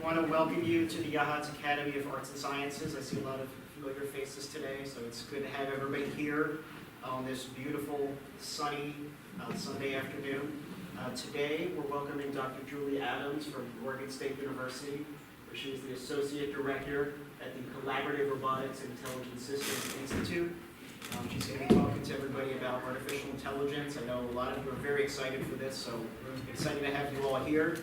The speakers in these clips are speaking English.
want to welcome you to the Yaas Academy of Arts and Sciences. I see a lot of familiar faces today, so it's good to have everybody here on this beautiful, sunny Sunday afternoon. Today, we're welcoming Dr. Julie Adams from Oregon State University, where she is the Associate Director at the Collaborative Robotics and Intelligent Systems Institute. She's going to be talking to everybody about artificial intelligence. I know a lot of you are very excited for this, so we're excited to have you all here.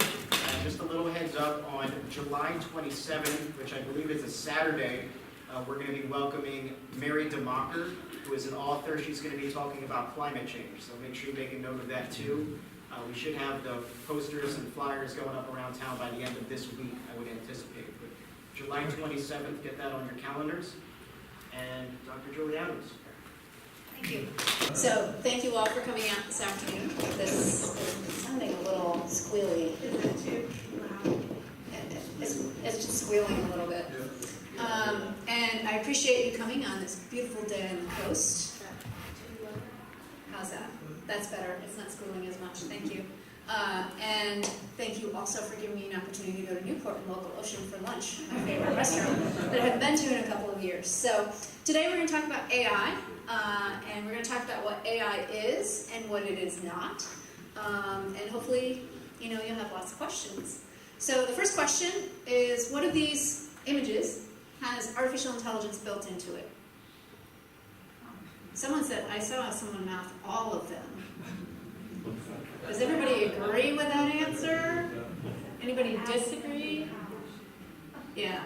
Just a little heads up, on July 27th, which I believe is a Saturday, we're going to be welcoming Mary DeMacher, who is an author. She's going to be talking about climate change, so make sure you make a note of that too. We should have the posters and flyers going up around town by the end of this week, I would anticipate. But July 27th, get that on your calendars. And Dr. Julie Adams. Thank you. So, thank you all for coming out this afternoon. This is sounding a little squealy. Is it too loud? It's just squealing a little bit. And I appreciate you coming on this beautiful day on the coast. How's that? That's better. It's not squealing as much. Thank you. And thank you also for giving me an opportunity to go to Newport and Local Ocean for lunch, my favorite restaurant that I haven't been to in a couple of years. So today we're going to talk about AI, and we're going to talk about what AI is and what it is not. And hopefully, you'll have lots of questions. So the first question is, what of these images has artificial intelligence built into it? Someone said, I saw someone mouth all of them. Does everybody agree with that answer? Anybody disagree? Yeah.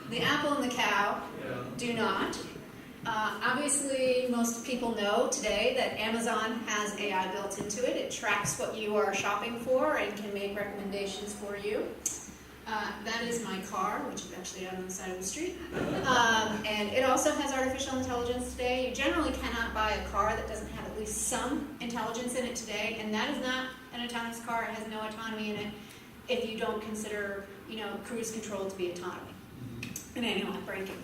The apple and the cow do not. Obviously, most people know today that Amazon has AI built into it. It tracks what you are shopping for and can make recommendations for you. That is my car, which is actually out on the side of the street. And it also has artificial intelligence today. You generally cannot buy a car that doesn't have at least some intelligence in it today, and that is not an autonomous car. It has no autonomy in it if you don't consider, cruise control to be autonomy and anti-lock braking.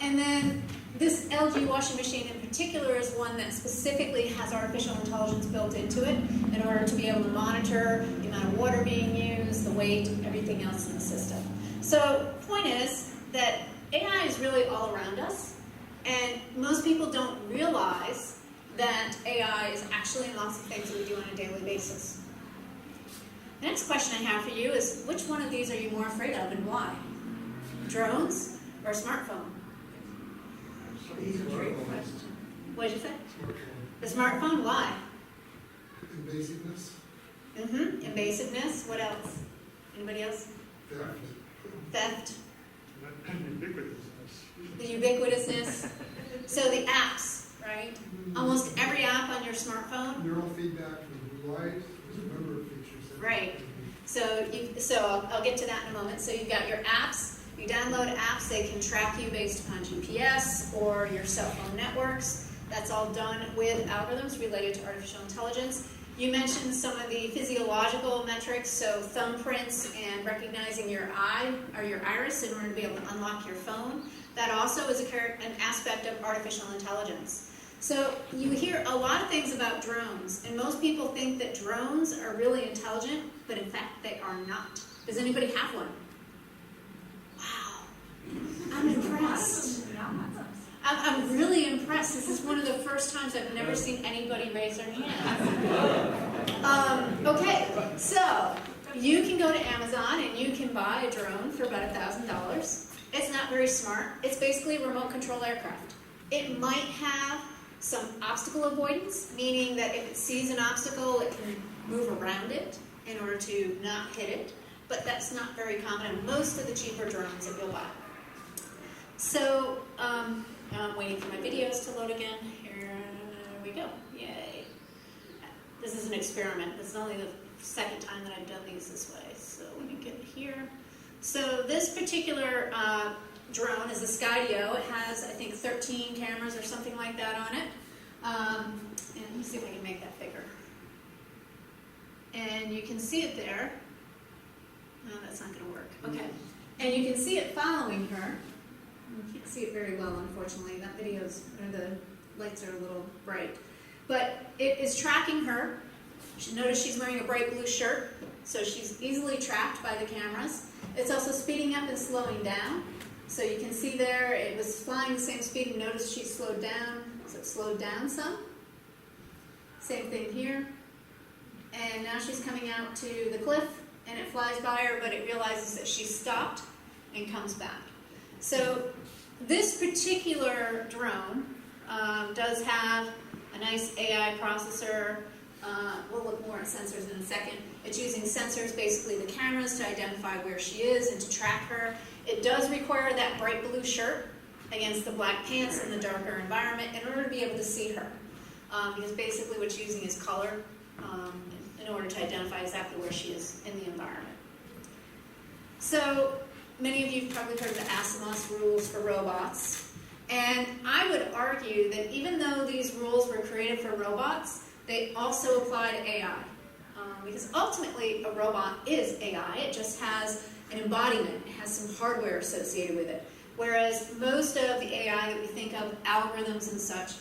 And then this LG washing machine in particular is one that specifically has artificial intelligence built into it in order to be able to monitor the amount of water being used, the weight, everything else in the system. So the point is that AI is really all around us, and most people don't realize that AI is actually in lots of things that we do on a daily basis. The next question I have for you is, which one of these are you more afraid of and why? Drones or a smartphone? What did you say? The smartphone, why? Invasiveness. Invasiveness. What else? Anybody else? Theft. The ubiquitousness. So the apps, right? Almost every app on your smartphone. Neural feedback from blue light. There's a number of features. Right. So I'll get to that in a moment. So you've got your apps. You download apps, they can track you based upon GPS or your cell phone networks. That's all done with algorithms related to artificial intelligence. You mentioned some of the physiological metrics, so thumbprints and recognizing your eye or your iris in order to be able to unlock your phone. That also is an aspect of artificial intelligence. So you hear a lot of things about drones, and most people think that drones are really intelligent, but in fact they are not. Does anybody have one? I'm impressed. I'm really impressed. This is one of the first times I've never seen anybody raise their hand. Okay, so you can go to Amazon and you can buy a drone for about $1,000. It's not very smart. It's basically a remote control aircraft. It might have some obstacle avoidance, meaning that if it sees an obstacle, it can move around it in order to not hit it. But that's not very common in most of the cheaper drones that you'll buy. So, I'm waiting for my videos to load again. Here we go. Yay. This is an experiment. This is only the second time that I've done these this way. So let me get here. So this particular drone is a Skydio. It has, I think, 13 cameras or something like that on it. And let me see if I can make that bigger. And you can see it there. No, that's not going to work. Okay. And you can see it following her. You can't see it very well, unfortunately. That the lights are a little bright. But it is tracking her. Notice she's wearing a bright blue shirt, so she's easily tracked by the cameras. It's also speeding up and slowing down. So you can see there, it was flying the same speed, and notice she slowed down, so it slowed down some. Same thing here. And now she's coming out to the cliff, and it flies by her, but it realizes that she stopped and comes back. So this particular drone does have a nice AI processor. We'll look more at sensors in a second. It's using sensors, basically the cameras, to identify where she is and to track her. It does require that bright blue shirt against the black pants in the darker environment in order to be able to see her. Because basically what it's using is color in order to identify exactly where she is in the environment. So many of you have probably heard of the Asimov's rules for robots. And I would argue that even though these rules were created for robots, they also apply to AI. Because ultimately, a robot is AI. It just has an embodiment. It has some hardware associated with it. Whereas most of the AI that we think of, algorithms and such,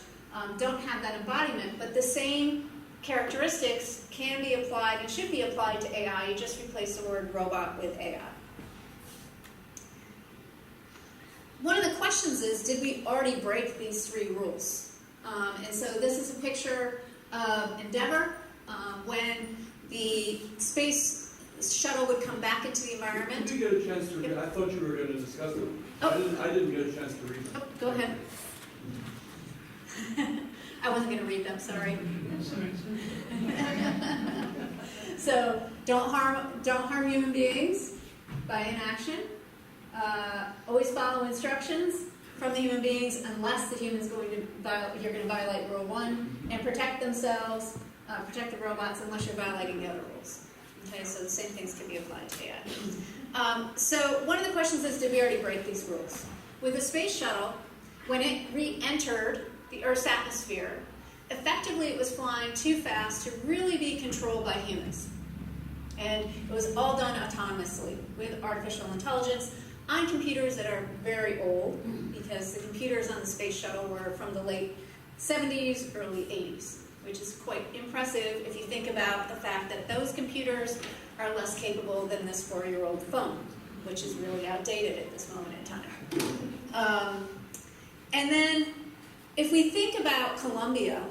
don't have that embodiment. But the same characteristics can be applied and should be applied to AI. You just replace the word robot with AI. One of the questions is, did we already break these 3 rules? And so this is a picture of Endeavour when the space shuttle would come back into the environment. Did you get a chance to read? I thought you were going to discuss it. Oh. I didn't get a chance to read them. Oh, go ahead. I wasn't going to read them, sorry. So don't harm human beings by inaction. Always follow instructions from the human beings unless the human's you're going to violate rule 1, and protect themselves, protect the robots unless you're violating the other rules. Okay, so the same things can be applied to AI. So one of the questions is, did we already break these rules? With the space shuttle, when it re-entered the Earth's atmosphere, effectively it was flying too fast to really be controlled by humans. And it was all done autonomously with artificial intelligence on computers that are very old, because the computers on the space shuttle were from the late 70s, early 80s, which is quite impressive if you think about the fact that those computers are less capable than this 4-year-old phone, which is really outdated at this moment in time. And then, if we think about Columbia,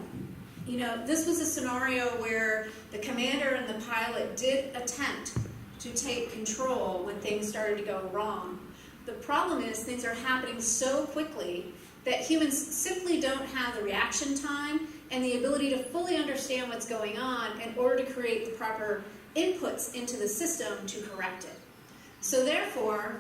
this was a scenario where the commander and the pilot did attempt to take control when things started to go wrong. The problem is things are happening so quickly that humans simply don't have the reaction time and the ability to fully understand what's going on in order to create the proper inputs into the system to correct it. So therefore,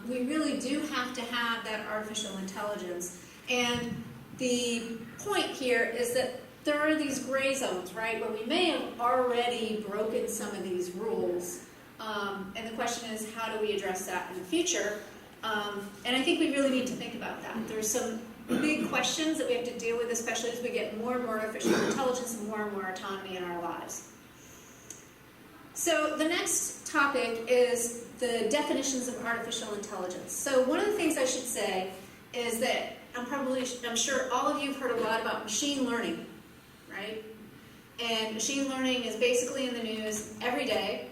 we really do have to have that artificial intelligence. And the point here is that there are these gray zones, right, where we may have already broken some of these rules. And the question is, how do we address that in the future? And I think we really need to think about that. There's some big questions that we have to deal with, especially as we get more and more artificial intelligence and more autonomy in our lives. So the next topic is the definitions of artificial intelligence. So one of the things I should say is that I'm sure all of you have heard a lot about machine learning, right? And machine learning is basically in the news every day.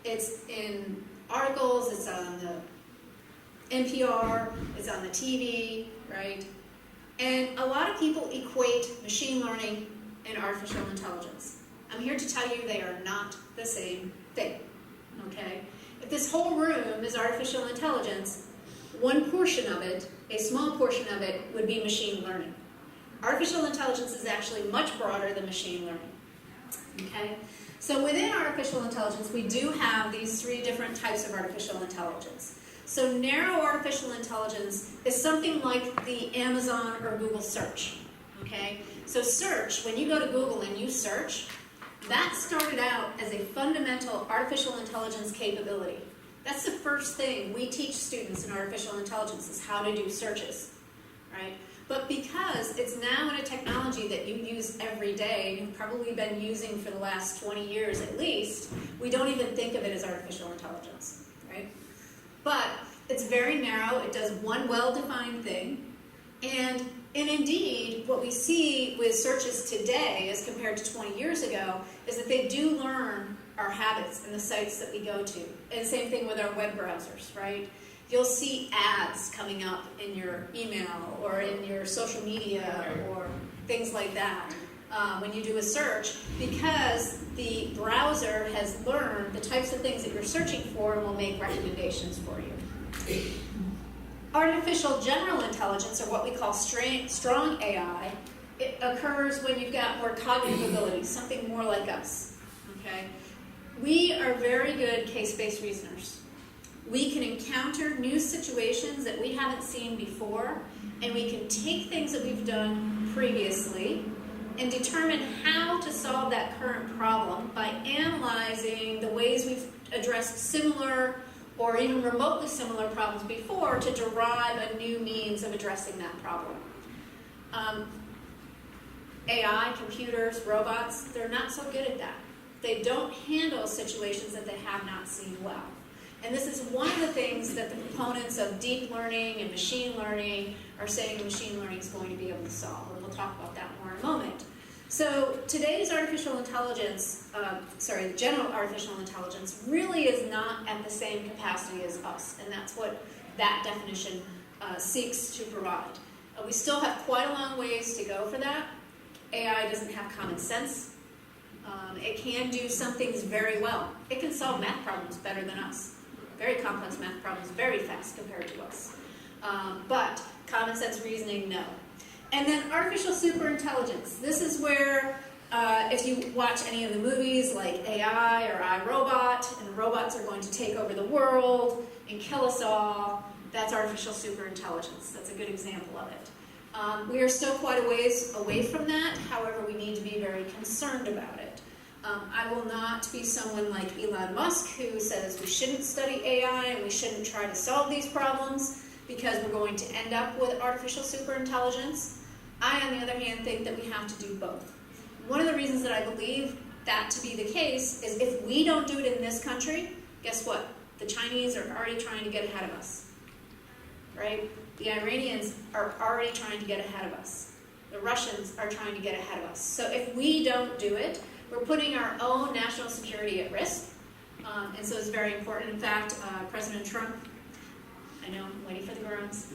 It's in articles, it's on the NPR, it's on the TV, right? And a lot of people equate machine learning and artificial intelligence. I'm here to tell you they are not the same thing, okay? If this whole room is artificial intelligence, one portion of it, a small portion of it, would be machine learning. Artificial intelligence is actually much broader than machine learning, okay? So within artificial intelligence, we do have these 3 different types of artificial intelligence. So narrow artificial intelligence is something like the Amazon or Google search, okay? So search, when you go to Google and you search, that started out as a fundamental artificial intelligence capability. That's the first thing we teach students in artificial intelligence, is how to do searches, right? But because it's now in a technology that you use every day, and you've probably been using for the last 20 years at least, we don't even think of it as artificial intelligence, right? But it's very narrow, it does one well-defined thing, and indeed, what we see with searches today as compared to 20 years ago is that they do learn our habits and the sites that we go to. And same thing with our web browsers, right? You'll see ads coming up in your email or in your social media or things like that when you do a search, because the browser has learned the types of things that you're searching for and will make recommendations for you. Artificial general intelligence, or what we call strong AI, it occurs when you've got more cognitive abilities, something more like us. Okay? We are very good case-based reasoners. We can encounter new situations that we haven't seen before, and we can take things that we've done previously and determine how to solve that current problem by analyzing the ways we've addressed similar or even remotely similar problems before to derive a new means of addressing that problem. AI, computers, robots, they're not so good at that. They don't handle situations that they have not seen well. And this is one of the things that the proponents of deep learning and machine learning are saying machine learning is going to be able to solve. And we'll talk about that more in a moment. So today's artificial intelligence, general artificial intelligence, really is not at the same capacity as us. And that's what that definition seeks to provide. We still have quite a long ways to go for that. AI doesn't have common sense. It can do some things very well. It can solve math problems better than us. Very complex math problems very fast compared to us. But common sense reasoning, no. And then artificial superintelligence. This is where, if you watch any of the movies like AI or iRobot, and the robots are going to take over the world and kill us all, that's artificial superintelligence. That's a good example of it. We are still quite a ways away from that. However, we need to be very concerned about it. I will not be someone like Elon Musk who says we shouldn't study AI and we shouldn't try to solve these problems because we're going to end up with artificial superintelligence. I, on the other hand, think that we have to do both. One of the reasons that I believe that to be the case is if we don't do it in this country, guess what? The Chinese are already trying to get ahead of us, right? The Iranians are already trying to get ahead of us. The Russians are trying to get ahead of us. So if we don't do it, we're putting our own national security at risk. And so it's very important. In fact, President Trump, I know, I'm waiting for the groans,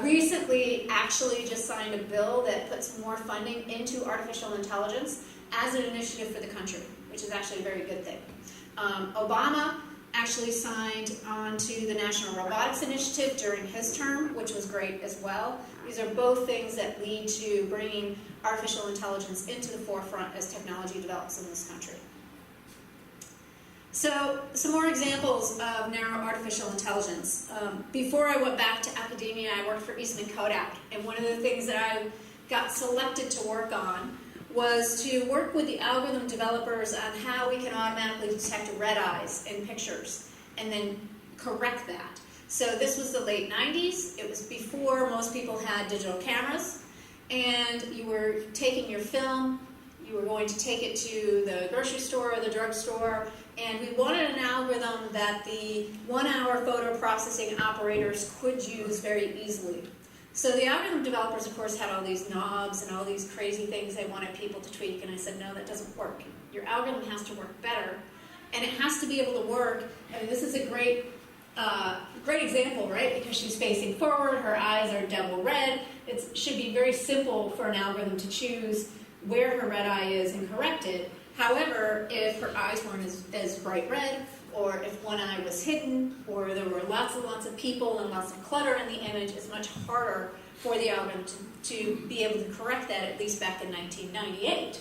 recently actually just signed a bill that puts more funding into artificial intelligence as an initiative for the country, which is actually a very good thing. Obama actually signed on to the National Robotics Initiative during his term, which was great as well. These are both things that lead to bringing artificial intelligence into the forefront as technology develops in this country. So, some more examples of narrow artificial intelligence. Before I went back to academia, I worked for Eastman Kodak, and one of the things that I got selected to work on was to work with the algorithm developers on how we can automatically detect red eyes in pictures and then correct that. So this was the late 90s. It was before most people had digital cameras, and you were taking your film, you were going to take it to the grocery store or the drugstore, and we wanted an algorithm that the 1-hour photo processing operators could use very easily. So the algorithm developers, of course, had all these knobs and all these crazy things they wanted people to tweak, and I said, no, that doesn't work. Your algorithm has to work better, and it has to be able to work. I mean, this is a great example, right? Because she's facing forward, her eyes are double red. It should be very simple for an algorithm to choose where her red eye is and correct it. However, if her eyes weren't as bright red, or if one eye was hidden, or there were lots and lots of people and lots of clutter in the image, it's much harder for the algorithm to be able to correct that, at least back in 1998.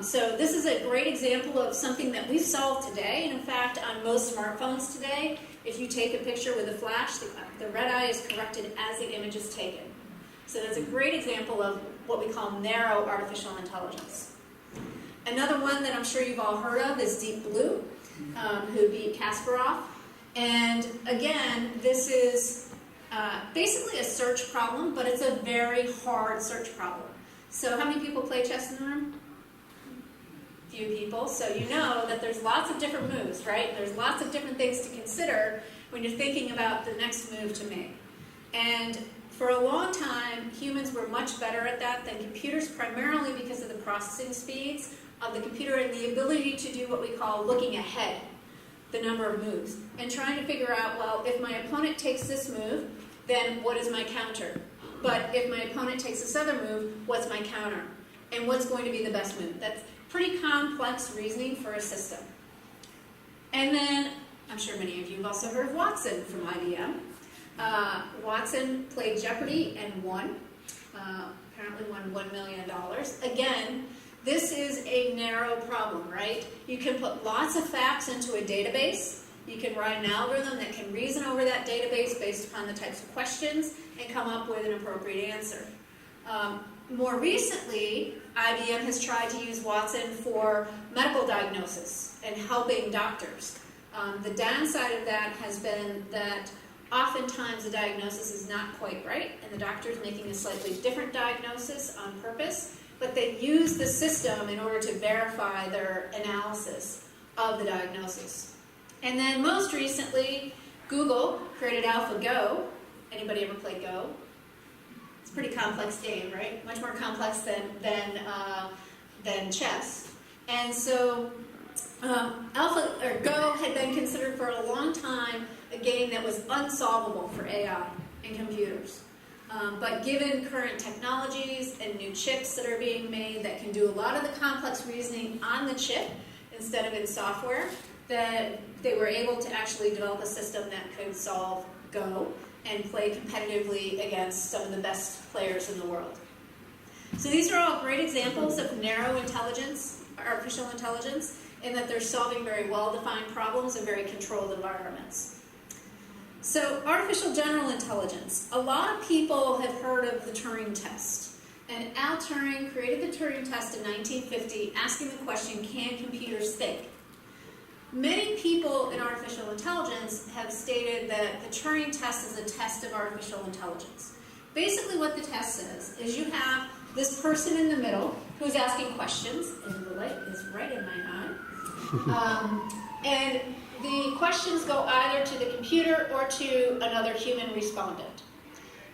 So this is a great example of something that we've solved today, and in fact, on most smartphones today, if you take a picture with a flash, the red eye is corrected as the image is taken. So that's a great example of what we call narrow artificial intelligence. Another one that I'm sure you've all heard of is Deep Blue, who beat Kasparov. And again, this is basically a search problem, but it's a very hard search problem. So how many people play chess in the room? Few people. So you know that there's lots of different moves, right? There's lots of different things to consider when you're thinking about the next move to make. And for a long time, humans were much better at that than computers, primarily because of the processing speeds of the computer and the ability to do what we call looking ahead, the number of moves, and trying to figure out, well, if my opponent takes this move, then what is my counter? But if my opponent takes this other move, what's my counter? And what's going to be the best move? That's pretty complex reasoning for a system. And then, I'm sure many of you have also heard of Watson from IBM. Watson played Jeopardy and won. Apparently won $1 million. Again, this is a narrow problem, right? You can put lots of facts into a database. You can write an algorithm that can reason over that database based upon the types of questions and come up with an appropriate answer. More recently, IBM has tried to use Watson for medical diagnosis and helping doctors. The downside of that has been that oftentimes the diagnosis is not quite right, and the doctor is making a slightly different diagnosis on purpose, but they use the system in order to verify their analysis of the diagnosis. And then most recently, Google created AlphaGo. Anybody ever play Go? It's a pretty complex game, right? Much more complex than chess. And so Go had been considered for a long time a game that was unsolvable for AI and computers. But given current technologies and new chips that are being made that can do a lot of the complex reasoning on the chip instead of in software, that they were able to actually develop a system that could solve Go and play competitively against some of the best players in the world. So these are all great examples of narrow intelligence, artificial intelligence, in that they're solving very well-defined problems in very controlled environments. So artificial general intelligence. A lot of people have heard of the Turing test. And Al Turing created the Turing test in 1950, asking the question, can computers think? Many people in artificial intelligence have stated that the Turing test is a test of artificial intelligence. Basically what the test says is you have this person in the middle who's asking questions, and the light is right in my eye. And the questions go either to the computer or to another human respondent.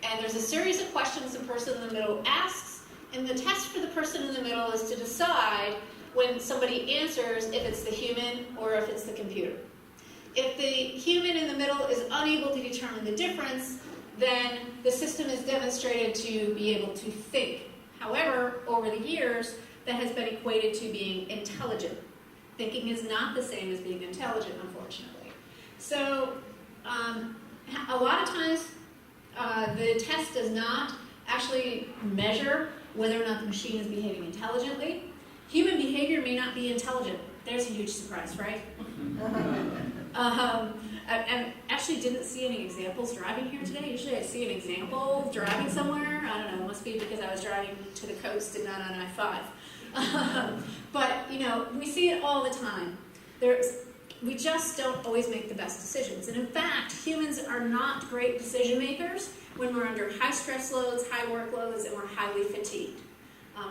And there's a series of questions the person in the middle asks, and the test for the person in the middle is to decide when somebody answers if it's the human or if it's the computer. If the human in the middle is unable to determine the difference, then the system is demonstrated to be able to think. However, over the years, that has been equated to being intelligent. Thinking is not the same as being intelligent, unfortunately. So, a lot of times, the test does not actually measure whether or not the machine is behaving intelligently. Human behavior may not be intelligent. There's a huge surprise, right? I actually didn't see any examples driving here today. Usually I see an example driving somewhere. I don't know, it must be because I was driving to the coast and not on I-5. But, you know, we see it all the time. We just don't always make the best decisions. And in fact, humans are not great decision makers when we're under high stress loads, high workloads, and we're highly fatigued.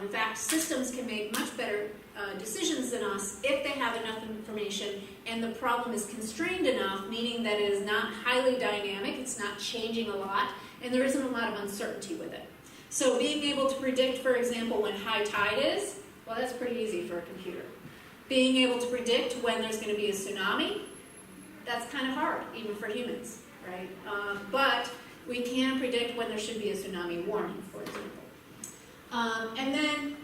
In fact, systems can make much better decisions than us if they have enough information and the problem is constrained enough, meaning that it is not highly dynamic, it's not changing a lot, and there isn't a lot of uncertainty with it. So being able to predict, for example, when high tide is, well, that's pretty easy for a computer. Being able to predict when there's going to be a tsunami, that's kind of hard, even for humans, right? But we can predict when there should be a tsunami warning, for example. And then,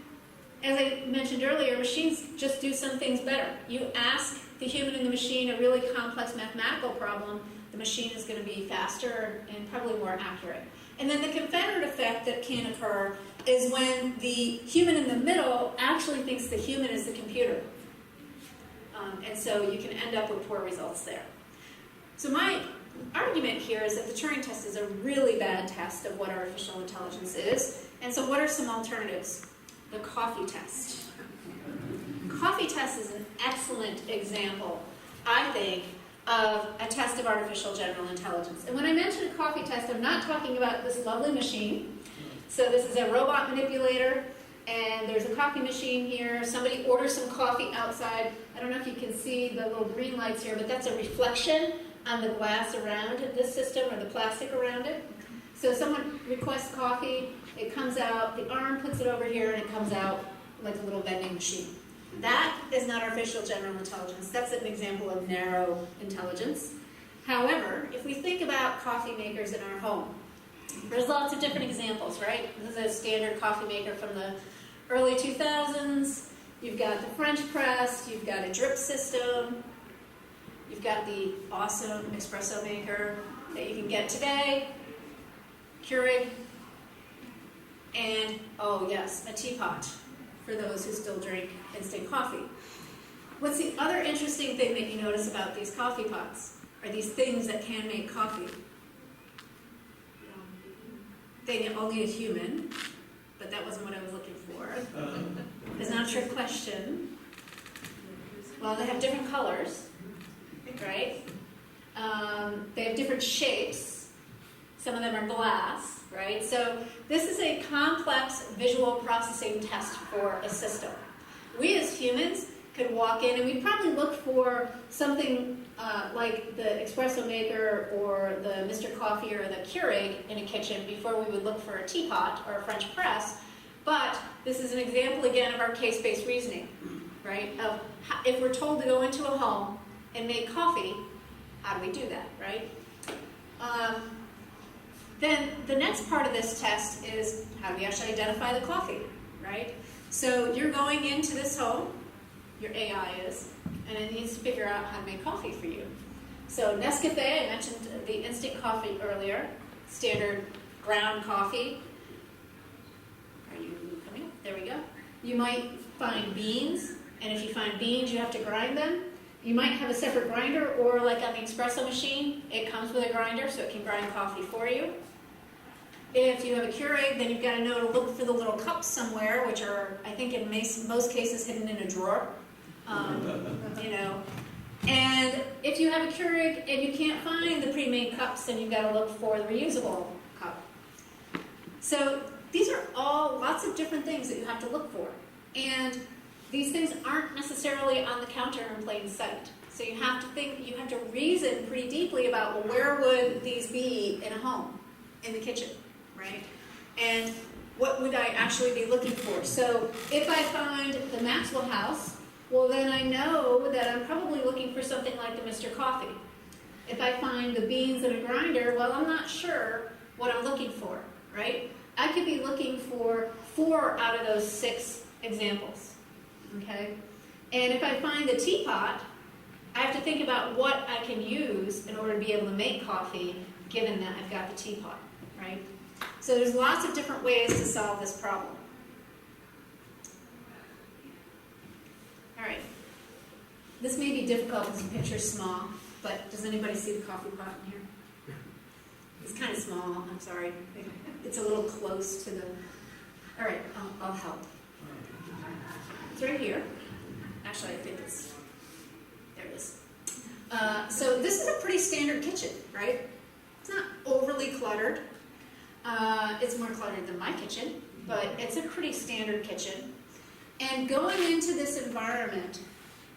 as I mentioned earlier, machines just do some things better. You ask the human and the machine a really complex mathematical problem, the machine is going to be faster and probably more accurate. And then the confederate effect that can occur is when the human in the middle actually thinks the human is the computer. And so you can end up with poor results there. So my argument here is that the Turing test is a really bad test of what artificial intelligence is. And so what are some alternatives? The coffee test. Coffee test is an excellent example, I think, of a test of artificial general intelligence. And when I mention a coffee test, I'm not talking about this lovely machine. So this is a robot manipulator, and there's a coffee machine here. Somebody orders some coffee outside. I don't know if you can see the little green lights here, but that's a reflection on the glass around this system or the plastic around it. So someone requests coffee, it comes out, the arm puts it over here, and it comes out like a little vending machine. That is not artificial general intelligence. That's an example of narrow intelligence. However, if we think about coffee makers in our home, there's lots of different examples, right? This is a standard coffee maker from the early 2000s. You've got the French press, you've got a drip system, you've got the awesome espresso maker that you can get today, Keurig, and, oh yes, a teapot for those who still drink instant coffee. What's the other interesting thing that you notice about these coffee pots, or these things that can make coffee? They only a human, but that wasn't what I was looking for. It's not a trick question. Well, they have different colors, right? They have different shapes. Some of them are glass, right? So this is a complex visual processing test for a system. We as humans could walk in and we'd probably look for something like the espresso maker or the Mr. Coffee or the Keurig in a kitchen before we would look for a teapot or a French press. But this is an example, again, of our case-based reasoning, right? Of if we're told to go into a home and make coffee, how do we do that, right? Then the next part of this test is how do we actually identify the coffee, right? So you're going into this home, your AI is, and it needs to figure out how to make coffee for you. So Nescafe, I mentioned the instant coffee earlier, standard ground coffee. Are you coming up? There we go. You might find beans, and if you find beans, you have to grind them. You might have a separate grinder, or like on the espresso machine, it comes with a grinder, so it can grind coffee for you. If you have a Keurig, then you've got to know to look for the little cups somewhere, which are, I think in most cases, hidden in a drawer. You know. And if you have a Keurig and you can't find the pre-made cups, then you've got to look for the reusable cup. So these are all lots of different things that you have to look for. And these things aren't necessarily on the counter in plain sight. So you have to think, you have to reason pretty deeply about, well, where would these be in a home, in the kitchen, right? And what would I actually be looking for? So if I find the Maxwell house, well, then I know that I'm probably looking for something like the Mr. Coffee. If I find the beans in a grinder, well, I'm not sure what I'm looking for, right? I could be looking for 4 out of those 6 examples, okay? And if I find the teapot, I have to think about what I can use in order to be able to make coffee, given that I've got the teapot, right? So there's lots of different ways to solve this problem. All right. This may be difficult because the picture's small, but does anybody see the coffee pot in here? It's kind of small, I'm sorry. It's a little close to the... All right, I'll help. It's right here. Actually, I think it's... There it is. So this is a pretty standard kitchen, right? It's not overly cluttered. It's more cluttered than my kitchen, but it's a pretty standard kitchen. And going into this environment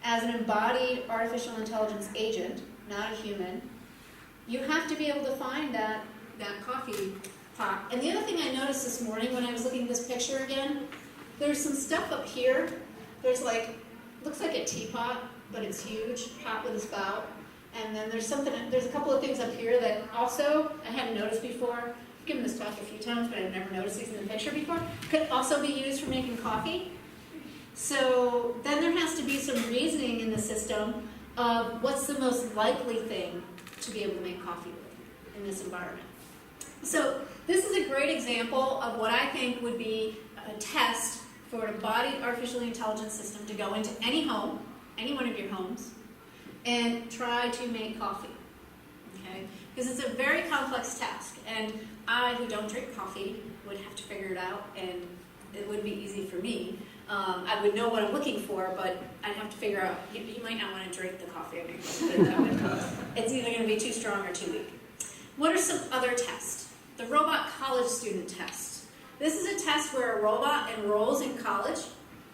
as an embodied artificial intelligence agent, not a human, you have to be able to find that coffee pot. And the other thing I noticed this morning when I was looking at this picture again, there's some stuff up here. There's looks like a teapot, but it's huge, pot with a spout. And then there's a couple of things up here that also I hadn't noticed before. I've given this talk a few times, but I've never noticed these in the picture before. Could also be used for making coffee. So then there has to be some reasoning in the system of what's the most likely thing to be able to make coffee with in this environment. So this is a great example of what I think would be a test for an embodied artificial intelligence system to go into any home, any one of your homes, and try to make coffee, okay? Because it's a very complex task, and I, who don't drink coffee, would have to figure it out, and it wouldn't be easy for me. I would know what I'm looking for, but I'd have to figure out, you might not want to drink the coffee. It's either going to be too strong or too weak. What are some other tests? The robot college student test. This is a test where a robot enrolls in college,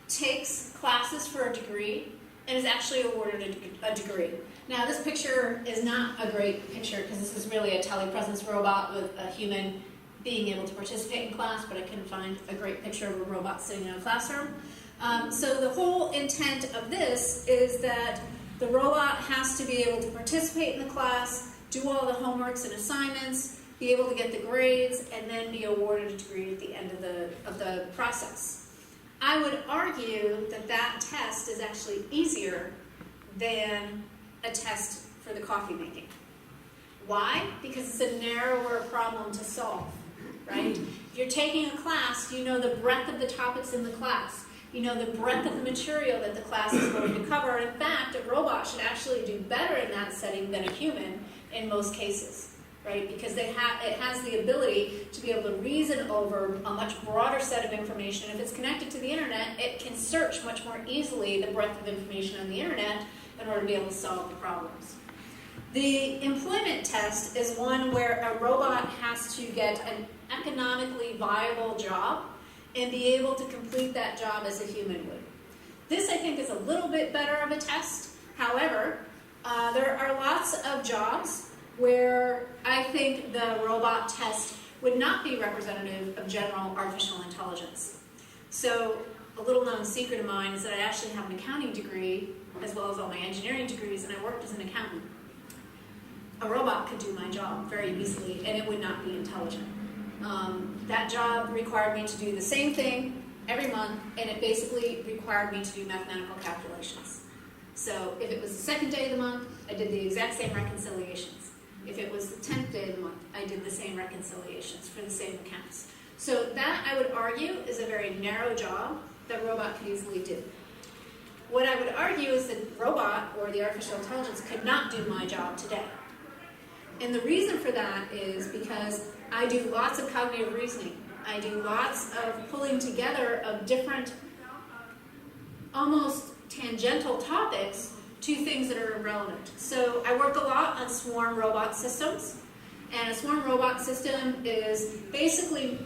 takes classes for a degree, and is actually awarded a degree. Now, this picture is not a great picture because this is really a telepresence robot with a human being able to participate in class, but I couldn't find a great picture of a robot sitting in a classroom. So the whole intent of this is that the robot has to be able to participate in the class, do all the homeworks and assignments, be able to get the grades, and then be awarded a degree at the end of the process. I would argue that that test is actually easier than a test for the coffee making. Why? Because it's a narrower problem to solve, right? If you're taking a class, you know the breadth of the topics in the class. You know the breadth of the material that the class is going to cover. In fact, a robot should actually do better in that setting than a human in most cases, right? Because it has the ability to be able to reason over a much broader set of information. If it's connected to the internet, it can search much more easily the breadth of information on the internet in order to be able to solve the problems. The employment test is one where a robot has to get an economically viable job and be able to complete that job as a human would. This, I think, is a little bit better of a test. However, there are lots of jobs where I think the robot test would not be representative of general artificial intelligence. So a little known secret of mine is that I actually have an accounting degree as well as all my engineering degrees, and I worked as an accountant. A robot could do my job very easily, and it would not be intelligent. That job required me to do the same thing every month, and it basically required me to do mathematical calculations. So if it was the second day of the month, I did the exact same reconciliations. If it was the 10th day of the month, I did the same reconciliations for the same accounts. So that, I would argue, is a very narrow job that a robot could easily do. What I would argue is that robot, or the artificial intelligence, could not do my job today. And the reason for that is because I do lots of cognitive reasoning. I do lots of pulling together of different, almost tangential topics to things that are irrelevant. So I work a lot on swarm robot systems. And a swarm robot system is basically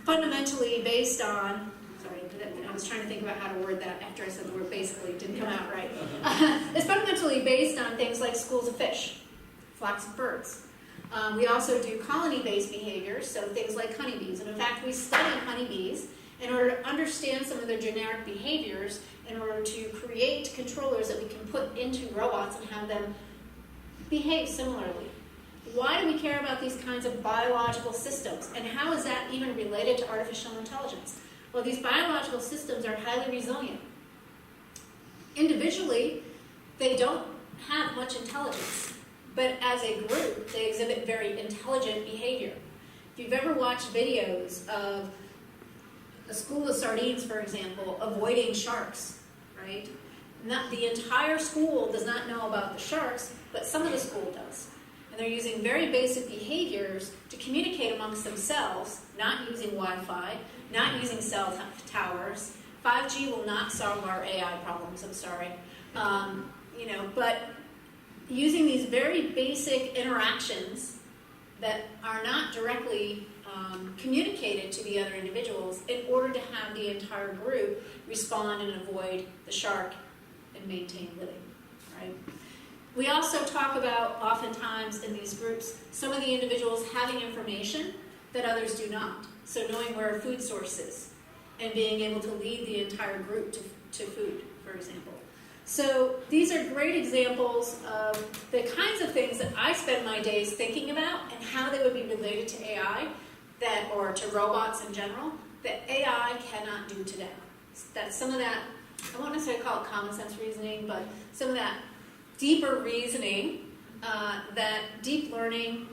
fundamentally based on, sorry, I was trying to think about how to word that after I said the word basically, it didn't come out right. It's fundamentally based on things like schools of fish, flocks of birds. We also do colony-based behaviors, so things like honeybees. And in fact, we study honeybees in order to understand some of their generic behaviors, in order to create controllers that we can put into robots and have them behave similarly. Why do we care about these kinds of biological systems? And how is that even related to artificial intelligence? Well, these biological systems are highly resilient. Individually, they don't have much intelligence, but as a group, they exhibit very intelligent behavior. If you've ever watched videos of a school of sardines, for example, avoiding sharks, right? Not the entire school does not know about the sharks, but some of the school does. And they're using very basic behaviors to communicate amongst themselves, not using Wi-Fi, not using cell towers. 5G will not solve our AI problems, I'm sorry. But using these very basic interactions that are not directly communicated to the other individuals in order to have the entire group respond and avoid the shark and maintain living, right? We also talk about, oftentimes in these groups, some of the individuals having information that others do not. So knowing where a food source is and being able to lead the entire group to food, for example. So these are great examples of the kinds of things that I spend my days thinking about and how they would be related to AI, or to robots in general, that AI cannot do today. That some of that, I won't necessarily call it common sense reasoning, but some of that deeper reasoning, that deep learning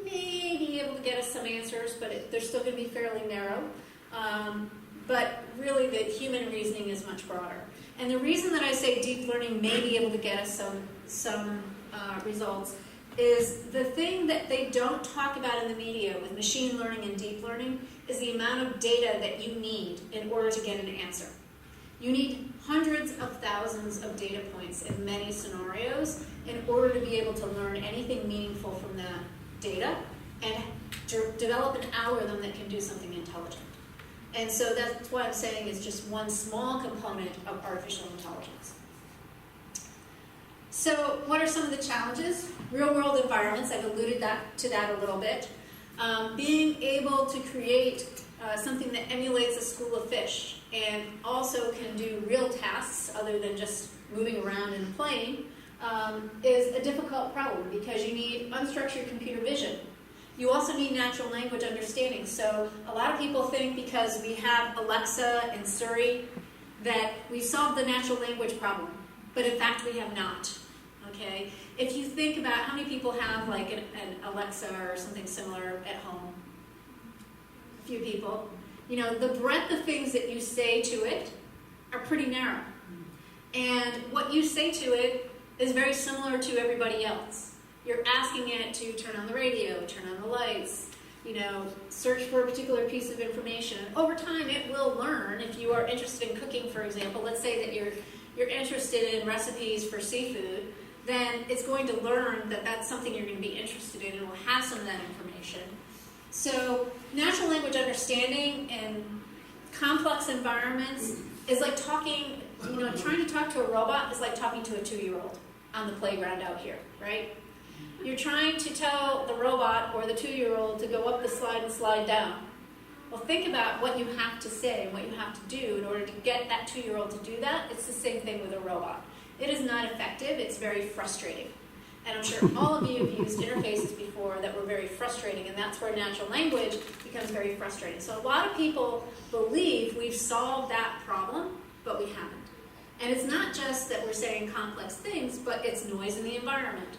may be able to get us some answers, but they're still going to be fairly narrow. But really the human reasoning is much broader. And the reason that I say deep learning may be able to get us some results is the thing that they don't talk about in the media with machine learning and deep learning is the amount of data that you need in order to get an answer. You need hundreds of thousands of data points in many scenarios in order to be able to learn anything meaningful from that data and develop an algorithm that can do something intelligent. And so that's what I'm saying is just one small component of artificial intelligence. So what are some of the challenges? Real-world environments, I've alluded to that a little bit. Being able to create something that emulates a school of fish and also can do real tasks other than just moving around in a plane, is a difficult problem because you need unstructured computer vision. You also need natural language understanding. So a lot of people think because we have Alexa and Siri that we solved the natural language problem, but in fact we have not. Okay? If you think about how many people have like an Alexa or something similar at home, a few people, you know, the breadth of things that you say to it are pretty narrow. And what you say to it is very similar to everybody else. You're asking it to turn on the radio, turn on the lights, you know, search for a particular piece of information. Over time, it will learn. If you are interested in cooking, for example, let's say that you're interested in recipes for seafood, then it's going to learn that that's something you're going to be interested in and will have some of that information. So natural language understanding in complex environments is like talking, you know, trying to talk to a robot is like talking to a 2-year-old on the playground out here, right? You're trying to tell the robot or the 2-year-old to go up the slide and slide down. Well, think about what you have to say and what you have to do in order to get that 2-year-old to do that. It's the same thing with a robot. It is not effective. It's very frustrating. And I'm sure all of you have used interfaces before that were very frustrating, and that's where natural language becomes very frustrating. So a lot of people believe we've solved that problem, but we haven't. And it's not just that we're saying complex things, but it's noise in the environment.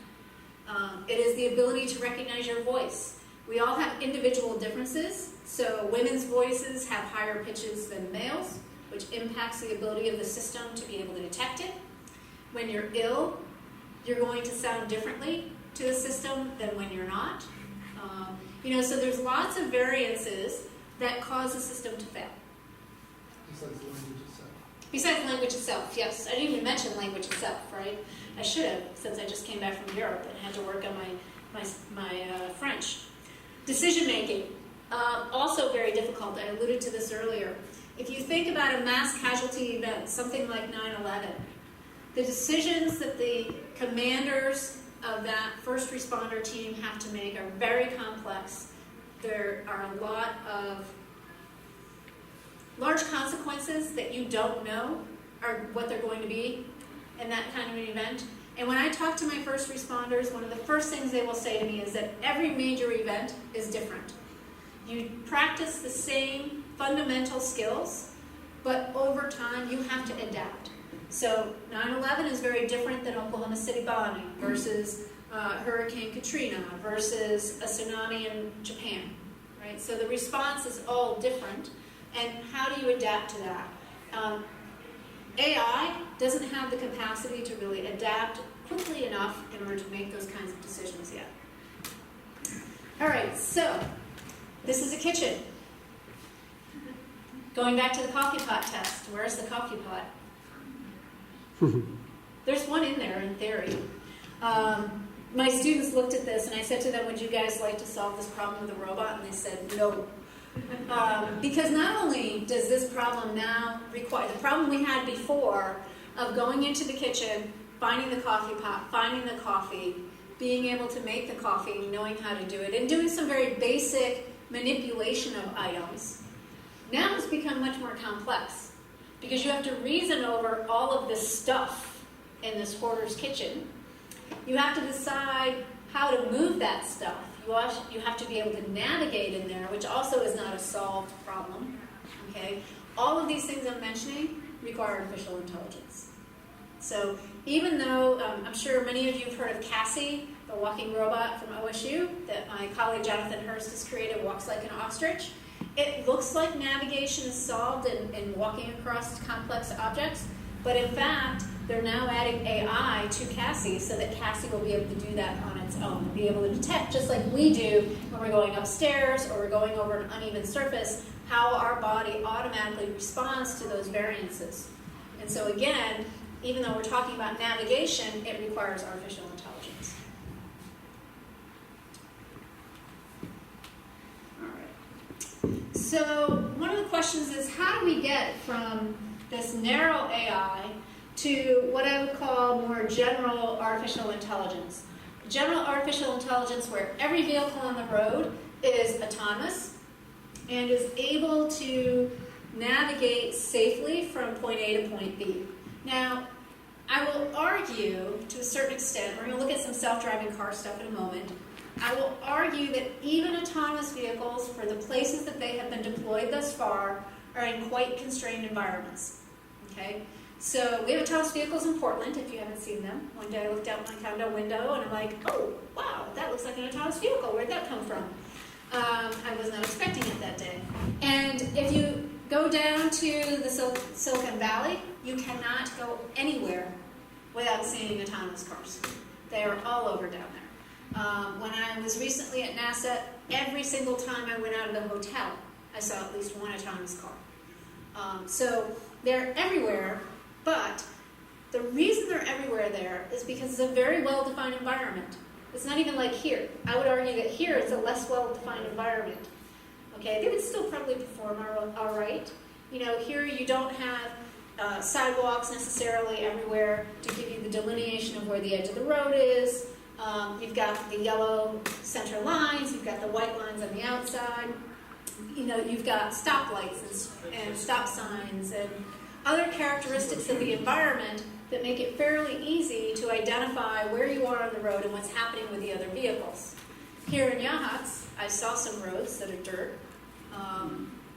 It is the ability to recognize your voice. We all have individual differences, so women's voices have higher pitches than males, which impacts the ability of the system to be able to detect it. When you're ill, you're going to sound differently to the system than when you're not. You know, so there's lots of variances that cause the system to fail. Besides the language itself. Besides language itself, yes. I didn't even mention language itself, right? I should have, since I just came back from Europe and had to work on my French. Decision making, also very difficult. I alluded to this earlier. If you think about a mass casualty event, something like 9/11, the decisions that the commanders of that first responder team have to make are very complex. There are a lot of large consequences that you don't know are what they're going to be in that kind of an event. And when I talk to my first responders, one of the first things they will say to me is that every major event is different. You practice the same fundamental skills, but over time you have to adapt. So 9/11 is very different than Oklahoma City bombing versus Hurricane Katrina versus a tsunami in Japan, right? So the response is all different, and how do you adapt to that? AI doesn't have the capacity to really adapt quickly enough in order to make those kinds of decisions yet. All right, so this is a kitchen. Going back to the coffee pot test, where's the coffee pot? There's one in there in theory. My students looked at this and I said to them, would you guys like to solve this problem with a robot? And they said no. Because not only does this problem now require, the problem we had before of going into the kitchen, finding the coffee pot, finding the coffee, being able to make the coffee, knowing how to do it, and doing some very basic manipulation of items, now has become much more complex. Because you have to reason over all of this stuff in this hoarder's kitchen. You have to decide how to move that stuff. You have to be able to navigate in there, which also is not a solved problem. Okay? All of these things I'm mentioning require artificial intelligence. So even though I'm sure many of you have heard of Cassie, the walking robot from OSU that my colleague Jonathan Hurst has created, walks like an ostrich, it looks like navigation is solved in walking across complex objects, but in fact, they're now adding AI to Cassie so that Cassie will be able to do that on its own, be able to detect, just like we do when we're going upstairs or we're going over an uneven surface, how our body automatically responds to those variances. And so again, even though we're talking about navigation, it requires artificial intelligence. All right. So one of the questions is, how do we get from this narrow AI to what I would call more general artificial intelligence? General artificial intelligence where every vehicle on the road is autonomous, and is able to navigate safely from point A to point B. Now, I will argue to a certain extent, we're going to look at some self-driving car stuff in a moment, I will argue that even autonomous vehicles, for the places that they have been deployed thus far, are in quite constrained environments. Okay? So we have autonomous vehicles in Portland, if you haven't seen them. One day I looked out my condo window and I'm like, oh, wow, that looks like an autonomous vehicle. Where'd that come from? I was not expecting it that day. And if you go down to the Silicon Valley, you cannot go anywhere without seeing autonomous cars. They are all over down there. When I was recently at NASA, every single time I went out of the hotel, I saw at least one autonomous car. So they're everywhere, but the reason they're everywhere there is because it's a very well-defined environment. It's not even like here. I would argue that here it's a less well-defined environment. Okay, they would still probably perform all right. You know, here you don't have sidewalks necessarily everywhere to give you the delineation of where the edge of the road is. You've got the yellow center lines, you've got the white lines on the outside. You know, you've got stoplights and stop signs and other characteristics of the environment that make it fairly easy to identify where you are on the road and what's happening with the other vehicles. Here in Yaas, I saw some roads that are dirt.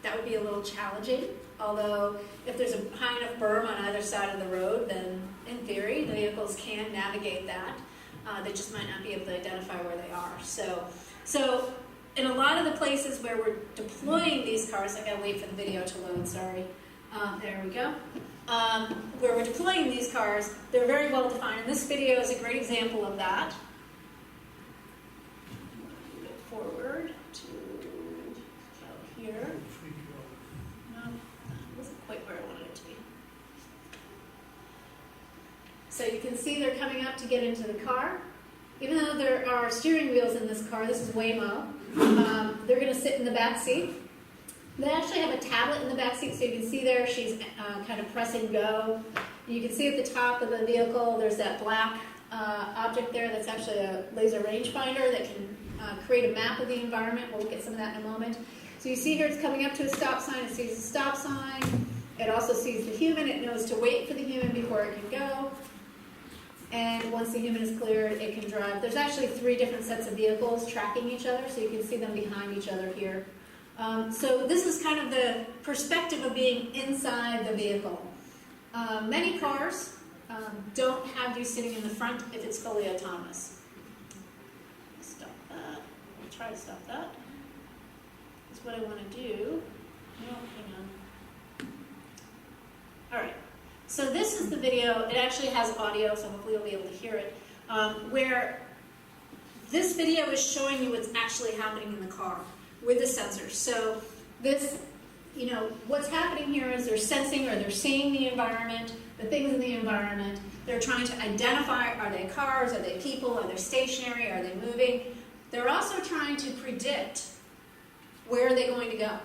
That would be a little challenging, although if there's a high enough berm on either side of the road, then in theory the vehicles can navigate that. They just might not be able to identify where they are. So in a lot of the places where we're deploying these cars, I gotta wait for the video to load, sorry. There we go. Where we're deploying these cars, they're very well defined, and this video is a great example of that. Move it forward to here. No, that wasn't quite where I wanted it to be. So you can see they're coming up to get into the car. Even though there are steering wheels in this car, this is Waymo, they're going to sit in the back seat. They actually have a tablet in the back seat, so you can see there she's kind of pressing go. You can see at the top of the vehicle there's that black object there that's actually a laser rangefinder that can create a map of the environment. We'll look at some of that in a moment. So you see here it's coming up to a stop sign. It sees a stop sign. It also sees the human. It knows to wait for the human before it can go. And once the human is cleared, it can drive. There's actually 3 different sets of vehicles tracking each other, so you can see them behind each other here. So this is kind of the perspective of being inside the vehicle. Many cars don't have you sitting in the front if it's fully autonomous. Stop that. I'll try to stop that. That's what I want to do. No, hang on. All right. So this is the video. It actually has audio, so hopefully you'll be able to hear it. Where this video is showing you what's actually happening in the car with the sensors. So this, you know, what's happening here is they're sensing or they're seeing the environment, the things in the environment. They're trying to identify, are they cars, are they people, are they stationary, are they moving? They're also trying to predict where are they going to go,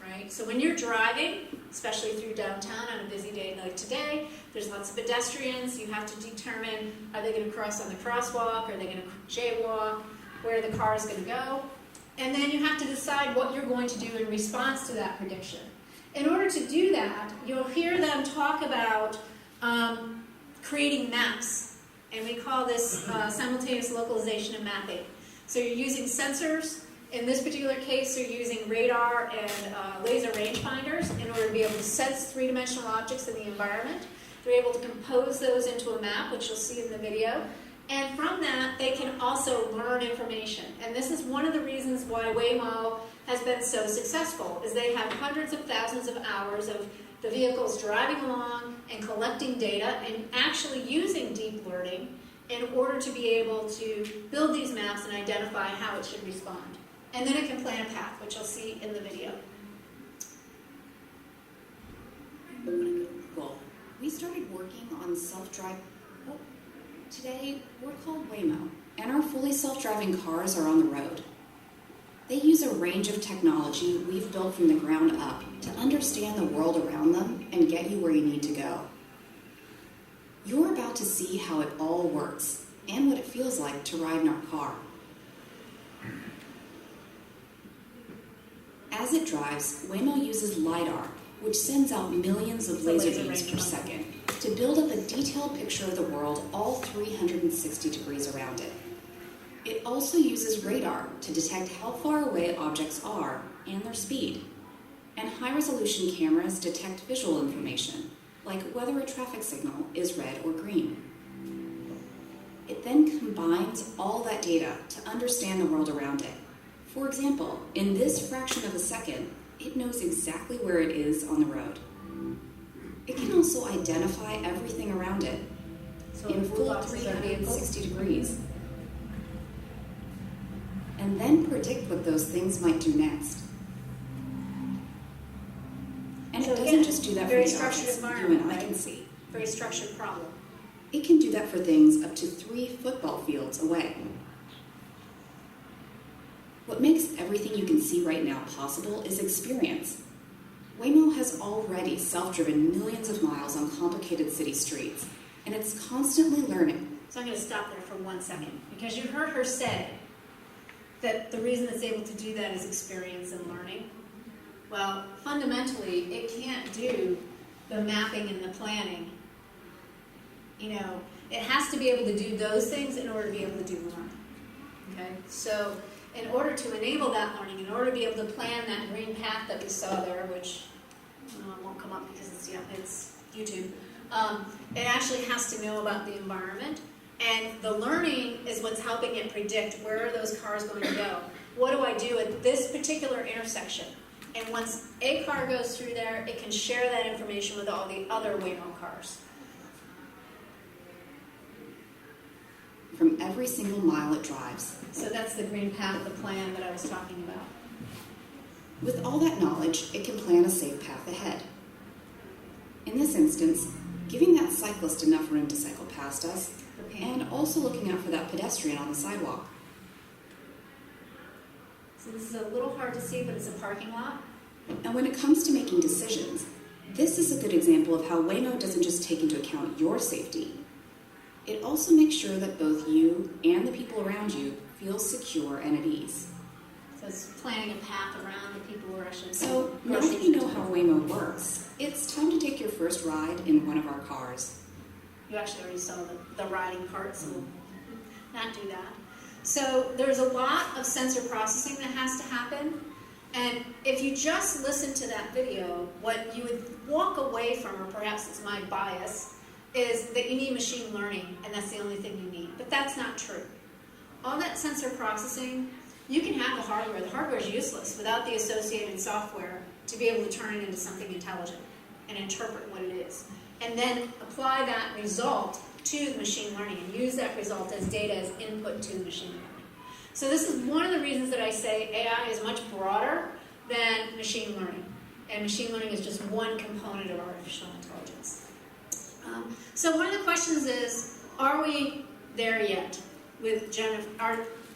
right? So when you're driving, especially through downtown on a busy day like today, there's lots of pedestrians. You have to determine, are they going to cross on the crosswalk, are they going to jaywalk, where the car is going to go. And then you have to decide what you're going to do in response to that prediction. In order to do that, you'll hear them talk about creating maps. And we call this simultaneous localization and mapping. So you're using sensors. In this particular case, you're using radar and laser rangefinders in order to be able to sense 3-dimensional objects in the environment. They're able to compose those into a map, which you'll see in the video. And from that, they can also learn information. And this is one of the reasons why Waymo has been so successful, is they have hundreds of thousands of hours of the vehicles driving along and collecting data and actually using deep learning in order to be able to build these maps and identify how it should respond. And then it can plan a path, which you'll see in the video. Cool. We started working on self-drive. Today, we're called Waymo, and our fully self-driving cars are on the road. They use a range of technology we've built from the ground up to understand the world around them and get you where you need to go. You're about to see how it all works and what it feels like to ride in our car. As it drives, Waymo uses LiDAR, which sends out millions of So laser laser beams beams. per second, to build up a detailed picture of the world all 360 degrees around it. It also uses radar to detect how far away objects are and their speed. And high-resolution cameras detect visual information, like whether a traffic signal is red or green. It then combines all that data to understand the world around it. For example, in this fraction of a second, it knows exactly where it is on the road. It can also identify everything around it So in the blue full boxes are vehicles. 360 degrees, and then predict what those things might do next. And So it doesn't again, just do that for very the structured objects you environment, and I right? can see. Very structured problem. It can do that for things up to 3 football fields away. What makes everything you can see right now possible is experience. Waymo has already self-driven millions of miles on complicated city streets, and it's constantly learning. So I'm going to stop there for 1 second, because you heard her say that the reason it's able to do that is experience and learning. Well, fundamentally, it can't do the mapping and the planning. You know, it has to be able to do those things in order to be able to do learning. Okay? So in order to enable that learning, in order to be able to plan that green path that we saw there, which won't come up because it's YouTube, it actually has to know about the environment. And the learning is what's helping it predict where are those cars going to go. What do I do at this particular intersection? And once a car goes through there, it can share that information with all the other Waymo cars. From every single mile it drives. So that's the green path, the plan that I was talking about. With all that knowledge, it can plan a safe path ahead. In this instance, giving that cyclist enough room to cycle past us, and also looking out for that pedestrian on the sidewalk. So this is a little hard to see, but it's a parking lot. And when it comes to making decisions, this is a good example of how Waymo doesn't just take into account your safety. It also makes sure that both you and the people around you feel secure and at ease. So it's planning a path around the people who are actually... So now that you know how Waymo works, it's time to take your first ride in one of our cars. You actually already saw the riding part, so we'll not do that. So there's a lot of sensor processing that has to happen. And if you just listen to that video, what you would walk away from, or perhaps it's my bias, is that you need machine learning, and that's the only thing you need. But that's not true. All that sensor processing, you can have the hardware. The hardware is useless without the associated software to be able to turn it into something intelligent and interpret what it is. And then apply that result to the machine learning and use that result as data as input to the machine learning. So this is one of the reasons that I say AI is much broader than machine learning. And machine learning is just one component of artificial intelligence. So one of the questions is, are we there yet with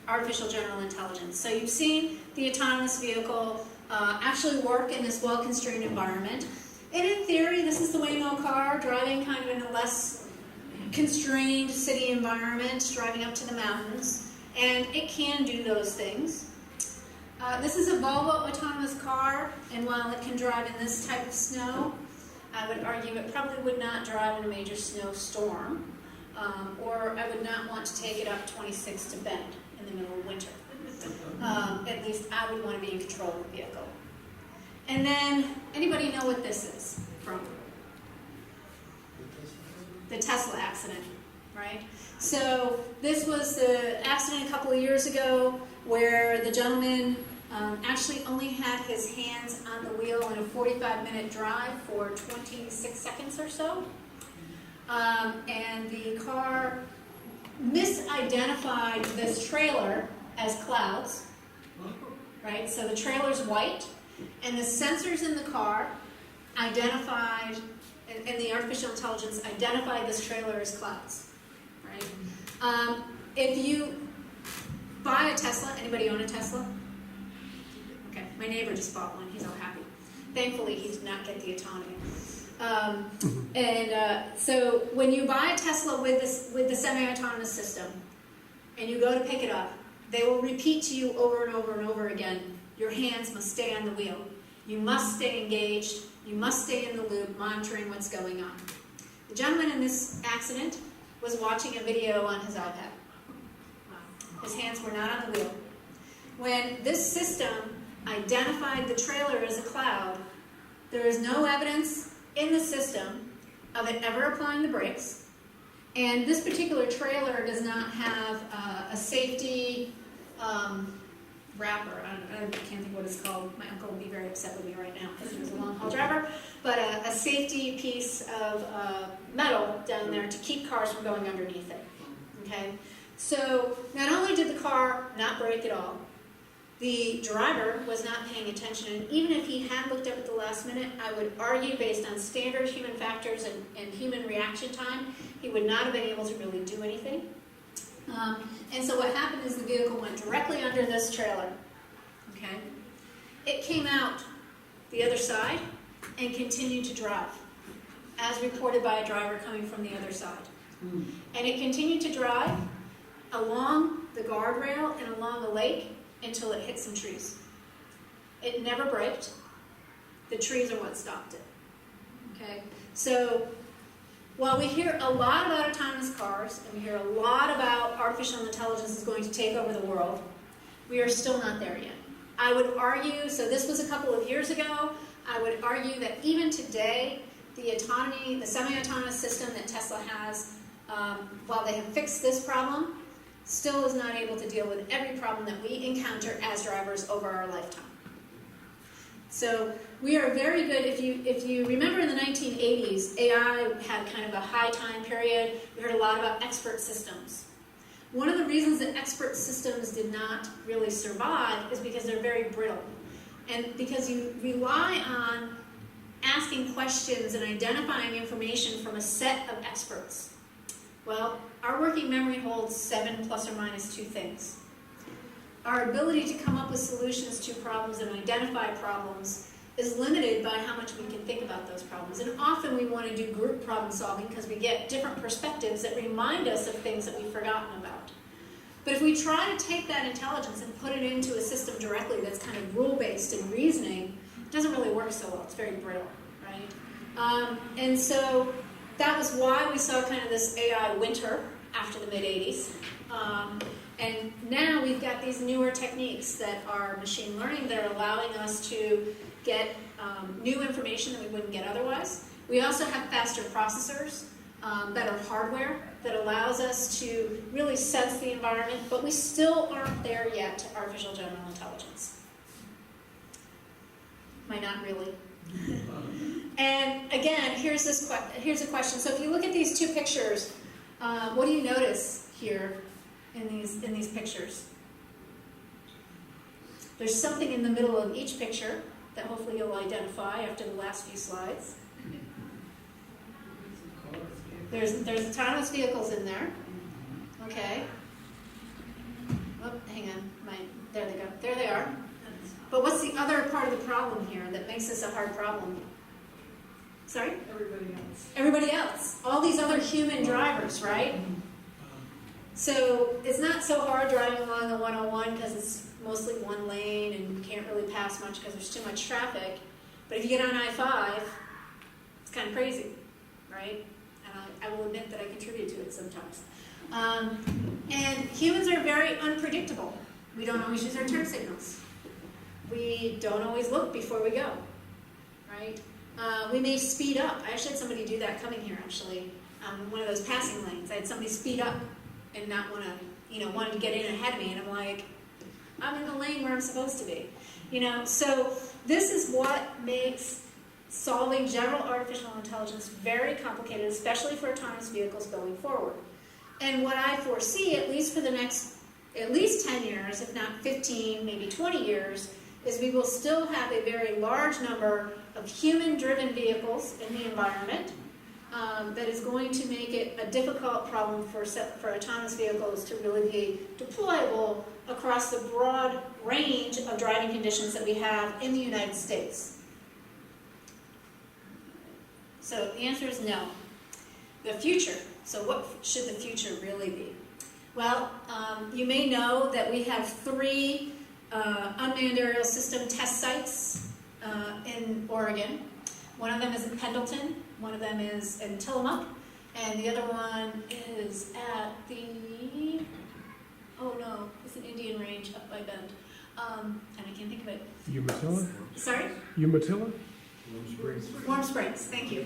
artificial general intelligence? So you've seen the autonomous vehicle actually work in this well-constrained environment. And in theory, this is the Waymo car driving kind of in a less constrained city environment, driving up to the mountains. And it can do those things. This is a Volvo autonomous car, and while it can drive in this type of snow, I would argue it probably would not drive in a major snowstorm, or I would not want to take it up 26 to Bend in the middle of winter. At least I would want to be in control of the vehicle. And then, anybody know what this is from? The Tesla accident, right? So this was the accident a couple of years ago where the gentleman actually only had his hands on the wheel in a 45-minute drive for 26 seconds or so. And the car misidentified this trailer as clouds, right? So the trailer's white, and the sensors in the car identified, and the artificial intelligence identified this trailer as clouds, right? If you buy a Tesla, anybody own a Tesla? Okay, my neighbor just bought one. He's all happy. Thankfully, he did not get the autonomy. So when you buy a Tesla with the semi-autonomous system, and you go to pick it up, they will repeat to you over and over and over again your hands must stay on the wheel. You must stay engaged. You must stay in the loop, monitoring what's going on. The gentleman in this accident was watching a video on his iPad. His hands were not on the wheel. When this system identified the trailer as a cloud, there is no evidence in the system of it ever applying the brakes. And this particular trailer does not have a safety wrapper. I can't think what it's called. My uncle will be very upset with me right now because he was a long-haul driver. But a safety piece of metal down there to keep cars from going underneath it. Okay? So not only did the car not brake at all, the driver was not paying attention. And even if he had looked up at the last minute, I would argue based on standard human factors and human reaction time, he would not have been able to really do anything. And so what happened is the vehicle went directly under this trailer. Okay? It came out the other side and continued to drive, as reported by a driver coming from the other side. And it continued to drive along the guardrail and along the lake until it hit some trees. It never braked. The trees are what stopped it. Okay? So while we hear a lot about autonomous cars, and we hear a lot about artificial intelligence is going to take over the world, we are still not there yet. I would argue, so this was a couple of years ago, I would argue that even today, the autonomy, the semi-autonomous system that Tesla has, while they have fixed this problem, still is not able to deal with every problem that we encounter as drivers over our lifetime. So we are very good. If you remember in the 1980s, AI had kind of a high time period. We heard a lot about expert systems. One of the reasons that expert systems did not really survive is because they're very brittle. And because you rely on asking questions and identifying information from a set of experts. Well, our working memory holds 7 plus or minus 2 things. Our ability to come up with solutions to problems and identify problems is limited by how much we can think about those problems. And often we want to do group problem solving because we get different perspectives that remind us of things that we've forgotten about. But if we try to take that intelligence and put it into a system directly that's kind of rule-based and reasoning, it doesn't really work so well. It's very brittle, right? And so that was why we saw kind of this AI winter after the mid-'80s. And now we've got these newer techniques that are machine learning that are allowing us to get new information that we wouldn't get otherwise. We also have faster processors, better hardware that allows us to really sense the environment, but we still aren't there yet to artificial general intelligence. Might not really. And again, here's a question. So if you look at these two pictures, what do you notice here in these pictures? There's something in the middle of each picture that hopefully you'll identify after the last few slides. There's autonomous vehicles in there. Okay. Oh, hang on. There they go. There they are. But what's the other part of the problem here that makes this a hard problem? Sorry? Everybody else. Everybody else. All these other human drivers, right? So it's not so hard driving along the 101 because it's mostly one lane and you can't really pass much because there's too much traffic. But if you get on I-5, it's kind of crazy, right? And I will admit that I contribute to it sometimes. And humans are very unpredictable. We don't always use our turn signals. We don't always look before we go, right? We may speed up. I actually had somebody do that coming here, actually. One of those passing lanes. I had somebody speed up and not wanted to get in ahead of me, and I'm like, I'm in the lane where I'm supposed to be. So this is what makes solving general artificial intelligence very complicated, especially for autonomous vehicles going forward. And what I foresee, at least for the next, at least 10 years, if not 15, maybe 20 years, is we will still have a very large number of human-driven vehicles in the environment that is going to make it a difficult problem for autonomous vehicles to really be deployable across the broad range of driving conditions that we have in the United States. So the answer is no. The future. So what should the future really be? Well, you may know that we have 3 unmanned aerial system test sites in Oregon. One of them is in Pendleton, one of them is in Tillamook, and the other one is at the, oh no, it's an Indian range up by Bend. And I can't think of it. Umatilla? Sorry? Umatilla? Warm Springs, thank you.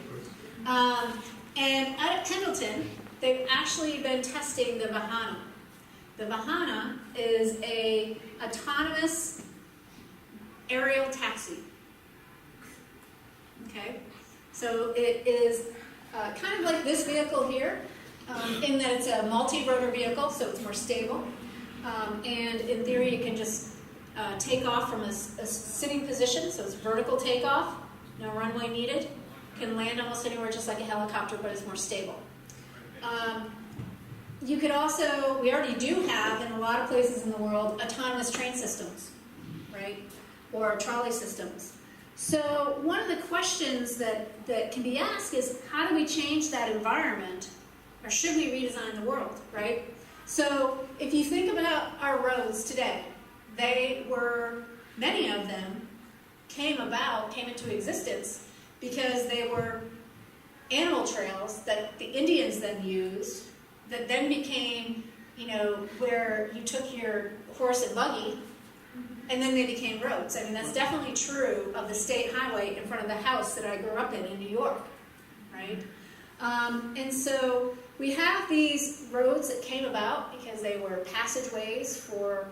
And out at Pendleton, they've actually been testing the Vahana. The Vahana is a autonomous aerial taxi. Okay, so it is kind of like this vehicle here, in that it's a multi-rotor vehicle, so it's more stable. And in theory, it can just take off from a sitting position, so it's vertical takeoff, no runway needed. Can land almost anywhere just like a helicopter, but it's more stable. You could also, we already do have in a lot of places in the world, autonomous train systems, right? Or trolley systems. So one of the questions that can be asked is, how do we change that environment? Or should we redesign the world, right? So if you think about our roads today, many of them came into existence because they were animal trails that the Indians then used, that then became, where you took your horse and buggy, and then they became roads. I mean, that's definitely true of the state highway in front of the house that I grew up in New York, right? And so we have these roads that came about because they were passageways for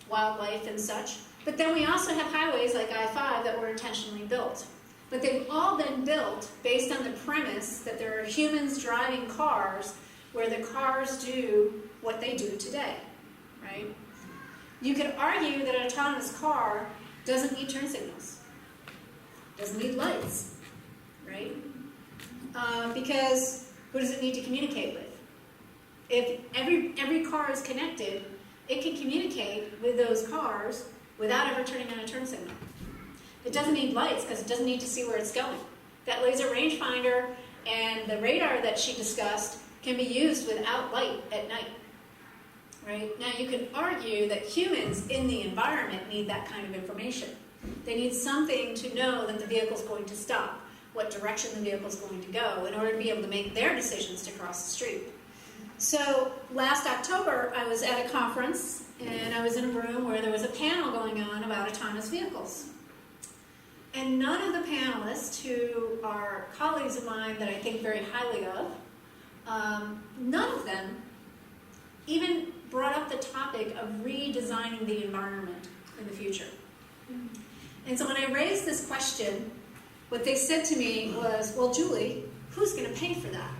wildlife and such. But then we also have highways like I-5 that were intentionally built. But they've all been built based on the premise that there are humans driving cars where the cars do what they do today, right? You could argue that an autonomous car doesn't need turn signals, doesn't need lights, right? Because who does it need to communicate with? If every car is connected, it can communicate with those cars without ever turning on a turn signal. It doesn't need lights because it doesn't need to see where it's going. That laser rangefinder and the radar that she discussed can be used without light at night. Right? Now you can argue that humans in the environment need that kind of information. They need something to know that the vehicle's going to stop, what direction the vehicle's going to go, in order to be able to make their decisions to cross the street. So last October, I was at a conference, and I was in a room where there was a panel going on about autonomous vehicles. And none of the panelists, who are colleagues of mine that I think very highly of, none of them even brought up the topic of redesigning the environment in the future. And so when I raised this question, what they said to me was, well, Julie, who's going to pay for that?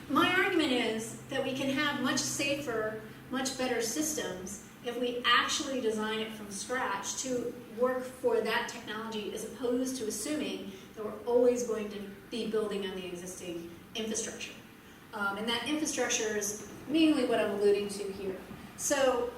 My argument is that we can have much safer, much better systems if we actually design it from scratch to work for that technology, as opposed to assuming that we're always going to be building on the existing infrastructure. And that infrastructure is mainly what I'm alluding to here. So,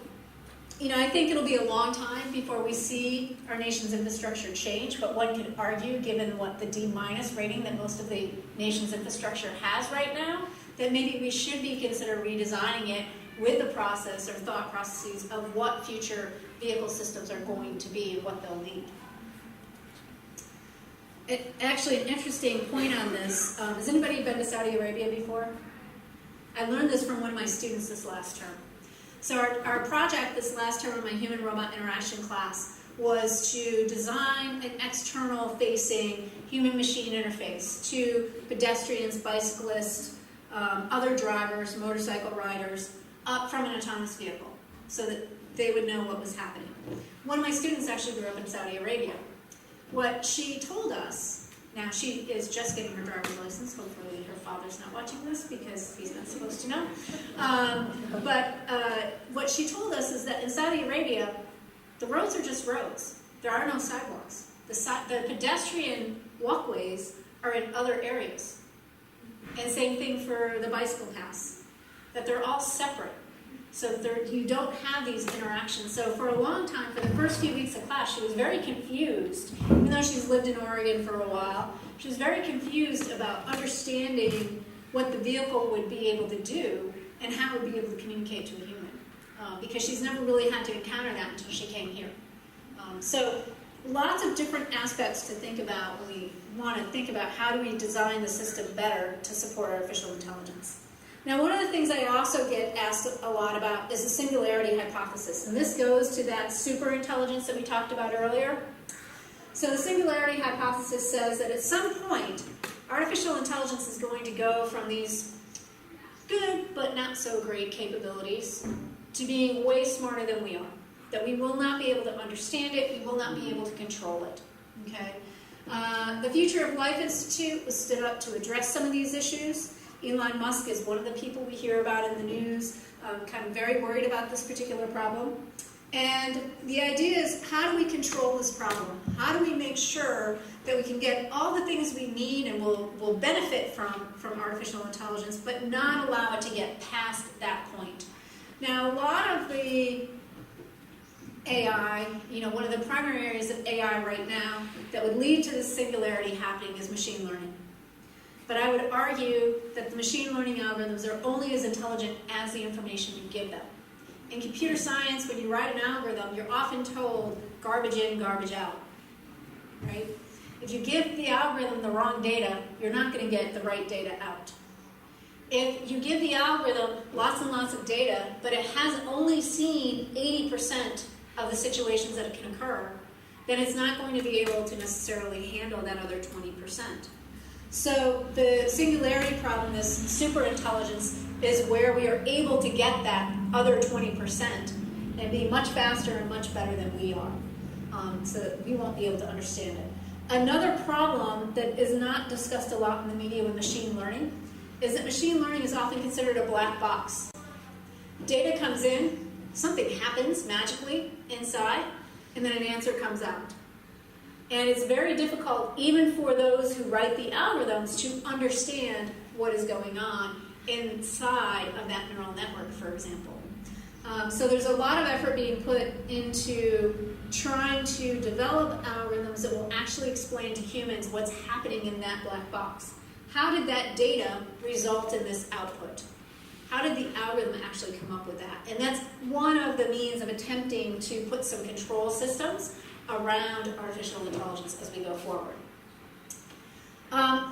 I think it'll be a long time before we see our nation's infrastructure change, but one could argue, given what the D- rating that most of the nation's infrastructure has right now, that maybe we should be considering redesigning it with the process or thought processes of what future vehicle systems are going to be and what they'll need. Actually, an interesting point on this, has anybody been to Saudi Arabia before? I learned this from one of my students this last term. So our project this last term in my human-robot interaction class was to design an external-facing human-machine interface to pedestrians, bicyclists, other drivers, motorcycle riders, up from an autonomous vehicle so that they would know what was happening. One of my students actually grew up in Saudi Arabia. What she told us, now she is just getting her driver's license, hopefully her father's not watching this because he's not supposed to know, but what she told us is that in Saudi Arabia, the roads are just roads. There are no sidewalks. The pedestrian walkways are in other areas. And same thing for the bicycle paths, that they're all separate. So you don't have these interactions. So for a long time, for the first few weeks of class, she was very confused. Even though she's lived in Oregon for a while, she was very confused about understanding what the vehicle would be able to do and how it would be able to communicate to a human. because she's never really had to encounter that until she came here. So lots of different aspects to think about when we want to think about how do we design the system better to support artificial intelligence. Now, one of the things I also get asked a lot about is the singularity hypothesis, and this goes to that super intelligence that we talked about earlier. So the singularity hypothesis says that at some point, artificial intelligence is going to go from these good but not so great capabilities to being way smarter than we are. That we will not be able to understand it, we will not be able to control it. Okay? The Future of Life Institute was stood up to address some of these issues. Elon Musk is one of the people we hear about in the news, kind of very worried about this particular problem. And the idea is, how do we control this problem? How do we make sure that we can get all the things we need and will benefit from artificial intelligence, but not allow it to get past that point? Now, a lot of the AI, one of the primary areas of AI right now that would lead to this singularity happening is machine learning. But I would argue that the machine learning algorithms are only as intelligent as the information you give them. In computer science, when you write an algorithm, you're often told garbage in, garbage out, right? If you give the algorithm the wrong data, you're not going to get the right data out. If you give the algorithm lots and lots of data, but it has only seen 80% of the situations that it can occur, then it's not going to be able to necessarily handle that other 20%. So the singularity problem, this super intelligence, is where we are able to get that other 20% and be much faster and much better than we are, so that we won't be able to understand it. Another problem that is not discussed a lot in the media with machine learning is that machine learning is often considered a black box. Data comes in, something happens magically inside, and then an answer comes out. And it's very difficult, even for those who write the algorithms, to understand what is going on inside of that neural network, for example. So there's a lot of effort being put into trying to develop algorithms that will actually explain to humans what's happening in that black box. How did that data result in this output? How did the algorithm actually come up with that? And that's one of the means of attempting to put some control systems around artificial intelligence as we go forward.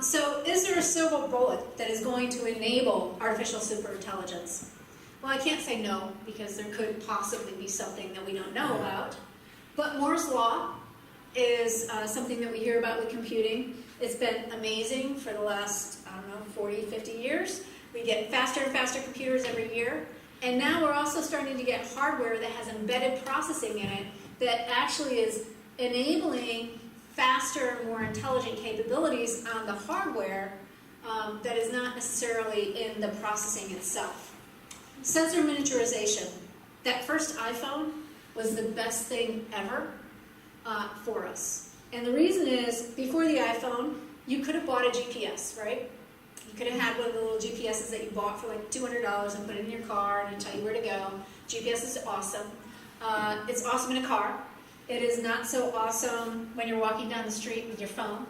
So is there a silver bullet that is going to enable artificial superintelligence? Well, I can't say no, because there could possibly be something that we don't know about. But Moore's Law is something that we hear about with computing. It's been amazing for the last, 40, 50 years. We get faster and faster computers every year. And now we're also starting to get hardware that has embedded processing in it that actually is enabling faster, more intelligent capabilities on the hardware that is not necessarily in the processing itself. Sensor miniaturization. That first iPhone was the best thing ever for us. And the reason is, before the iPhone, you could have bought a GPS, right? You could have had one of the little GPSs that you bought for like $200 and put it in your car and it'd tell you where to go. GPS is awesome. It's awesome in a car. It is not so awesome when you're walking down the street with your phone,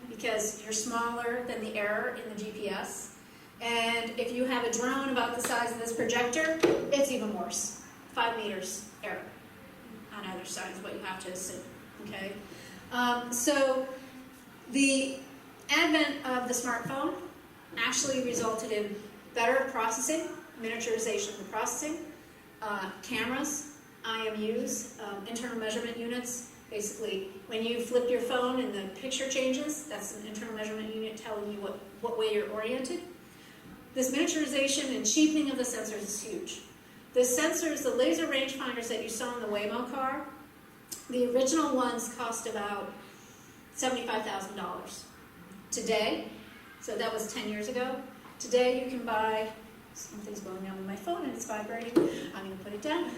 because you're smaller than the error in the GPS. And if you have a drone about the size of this projector, it's even worse. 5 meters error on either side is what you have to assume. Okay? So the advent of the smartphone actually resulted in better processing, miniaturization of the processing, cameras, IMUs, internal measurement units. Basically, when you flip your phone and the picture changes, that's an internal measurement unit telling you what way you're oriented. This miniaturization and cheapening of the sensors is huge. The sensors, the laser rangefinders that you saw in the Waymo car, the original ones cost about $75,000. Today, so that was 10 years ago, today you can buy, something's going on with my phone and it's vibrating, I'm going to put it down.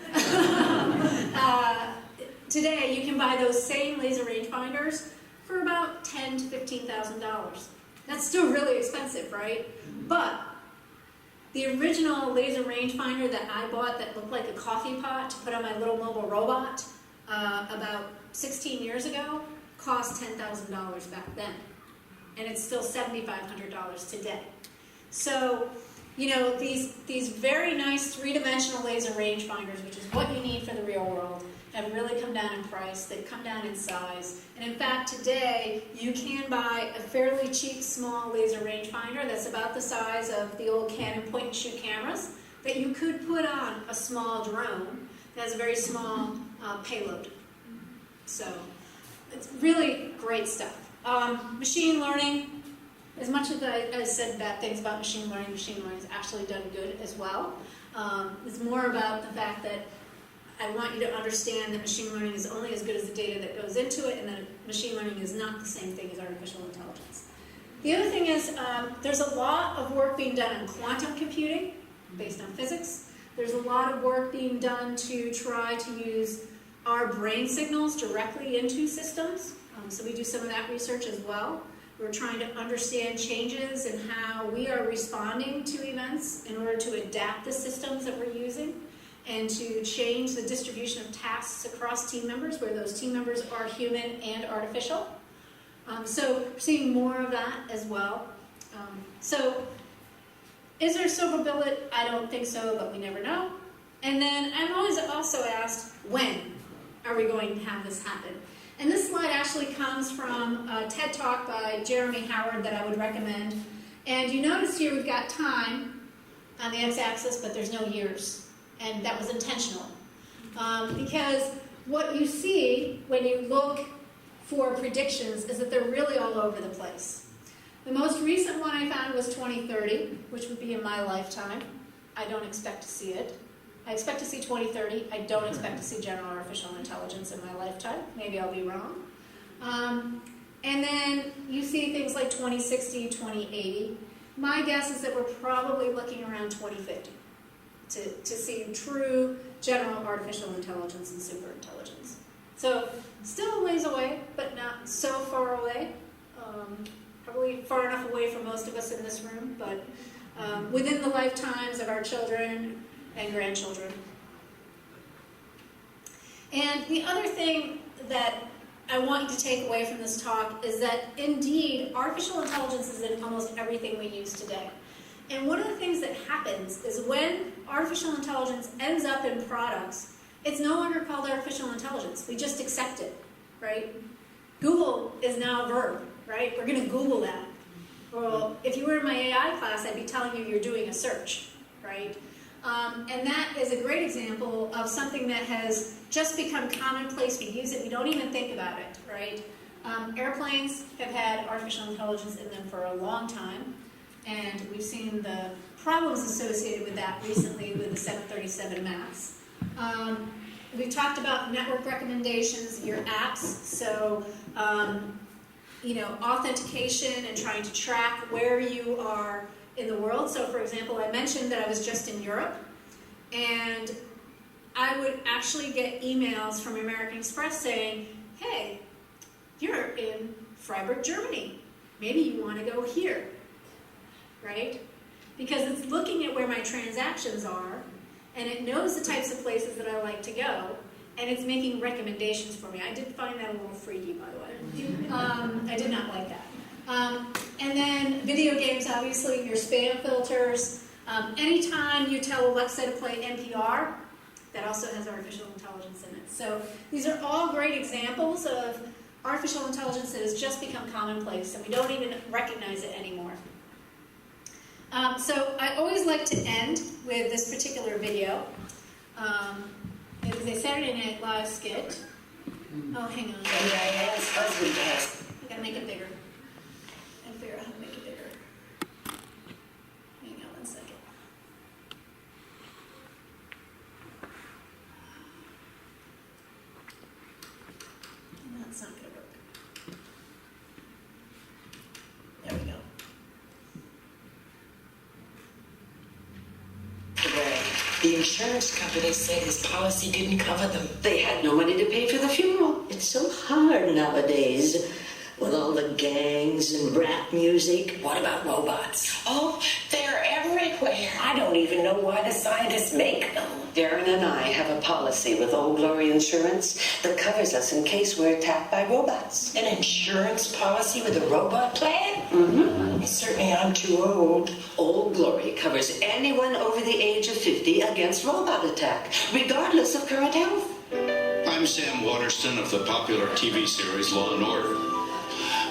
Today you can buy those same laser rangefinders for about $10,000 to $15,000. That's still really expensive, right? But the original laser rangefinder that I bought that looked like a coffee pot to put on my little mobile robot about 16 years ago cost $10,000 back then. And it's still $7,500 today. So you know, these very nice three-dimensional laser rangefinders, which is what you need for the real world, have really come down in price. They've come down in size. And in fact, today, you can buy a fairly cheap, small laser rangefinder that's about the size of the old Canon point-and-shoot cameras that you could put on a small drone that has a very small payload. So it's really great stuff. Machine learning, as much as I said bad things about machine learning has actually done good as well. It's more about the fact that I want you to understand that machine learning is only as good as the data that goes into it, and that machine learning is not the same thing as artificial intelligence. The other thing is there's a lot of work being done on quantum computing based on physics. There's a lot of work being done to try to use our brain signals directly into systems. So we do some of that research as well. We're trying to understand changes in how we are responding to events in order to adapt the systems that we're using and to change the distribution of tasks across team members, where those team members are human and artificial. So we're seeing more of that as well. So is there a silver bullet? I don't think so, but we never know. And then I'm always also asked, when are we going to have this happen? And this slide actually comes from a TED Talk by Jeremy Howard that I would recommend. And you notice here we've got time on the x-axis, but there's no years. And that was intentional. Because what you see when you look for predictions is that they're really all over the place. The most recent one I found was 2030, which would be in my lifetime. I don't expect to see it. I expect to see 2030. I don't expect to see general artificial intelligence in my lifetime. Maybe I'll be wrong. And then you see things like 2060, 2080. My guess is that we're probably looking around 2050 to see true general artificial intelligence and superintelligence. So still a ways away, but not so far away. Probably far enough away for most of us in this room, but within the lifetimes of our children and grandchildren. And the other thing that I want you to take away from this talk is that, indeed, artificial intelligence is in almost everything we use today. And one of the things that happens is when artificial intelligence ends up in products, it's no longer called artificial intelligence. We just accept it, right? Google is now a verb, right? We're going to Google that. Well, if you were in my AI class, I'd be telling you you're doing a search, right? And that is a great example of something that has just become commonplace. We use it. We don't even think about it, right? Airplanes have had artificial intelligence in them for a long time. And we've seen the problems associated with that recently with the 737 MAX. We've talked about network recommendations, your apps, so authentication and trying to track where you are in the world. So for example, I mentioned that I was just in Europe, and I would actually get emails from American Express saying, hey, you're in Freiburg, Germany. Maybe you want to go here. Right? Because it's looking at where my transactions are, and it knows the types of places that I like to go, and it's making recommendations for me. I did find that a little freaky, by the way. I did not like that. And then video games, obviously, your spam filters. Anytime you tell Alexa to play NPR, that also has artificial intelligence in it. So these are all great examples of artificial intelligence that has just become commonplace, and we don't even recognize it anymore. So I always like to end with this particular video. It was a Saturday Night Live skit. Oh, hang on. I gotta make it bigger. And figure out how to make it bigger. Hang on 1 second. That's not gonna work. There we go. The insurance company said his policy didn't cover them. They had no money to pay for the funeral. It's so hard nowadays with all the gangs and rap music. What about robots? Oh, they're everywhere. software. I don't even know why the scientists make them. Darren and I have a policy with Old Glory Insurance that covers us in case we're attacked by robots. An insurance policy with a robot plan? Mm-hmm. Certainly I'm too old. Old Glory covers anyone over the age of 50 against robot attack, regardless of current health. I'm Sam Waterston of the popular TV series Law and Order.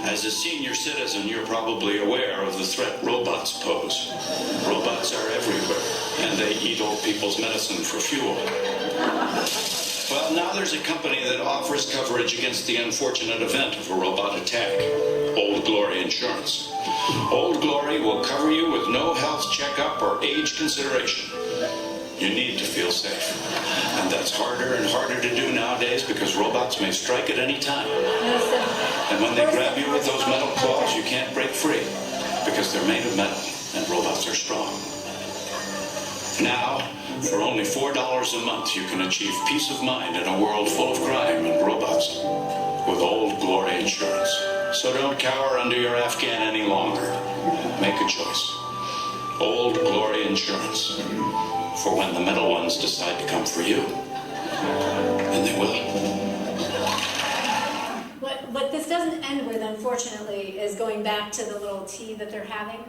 As a senior citizen, you're probably aware of the threat robots pose. Robots are everywhere, and they eat old people's medicine for fuel. Well, now there's a company that offers coverage against the unfortunate event of a robot attack. Old Glory Insurance. Old Glory will cover you with no health checkup or age consideration. You need to feel safe. And that's harder and harder to do nowadays because robots may strike at any time. And when they grab you with those metal claws, you can't break free because they're made of metal and robots are strong. Now, for only $4 a month, you can achieve peace of mind in a world full of crime and robots with Old Glory Insurance. So don't cower under your Afghan any longer. Make a choice. Old Glory Insurance. For when the metal ones decide to come for you. And they will. What this doesn't end with, unfortunately, is going back to the little tea that they're having,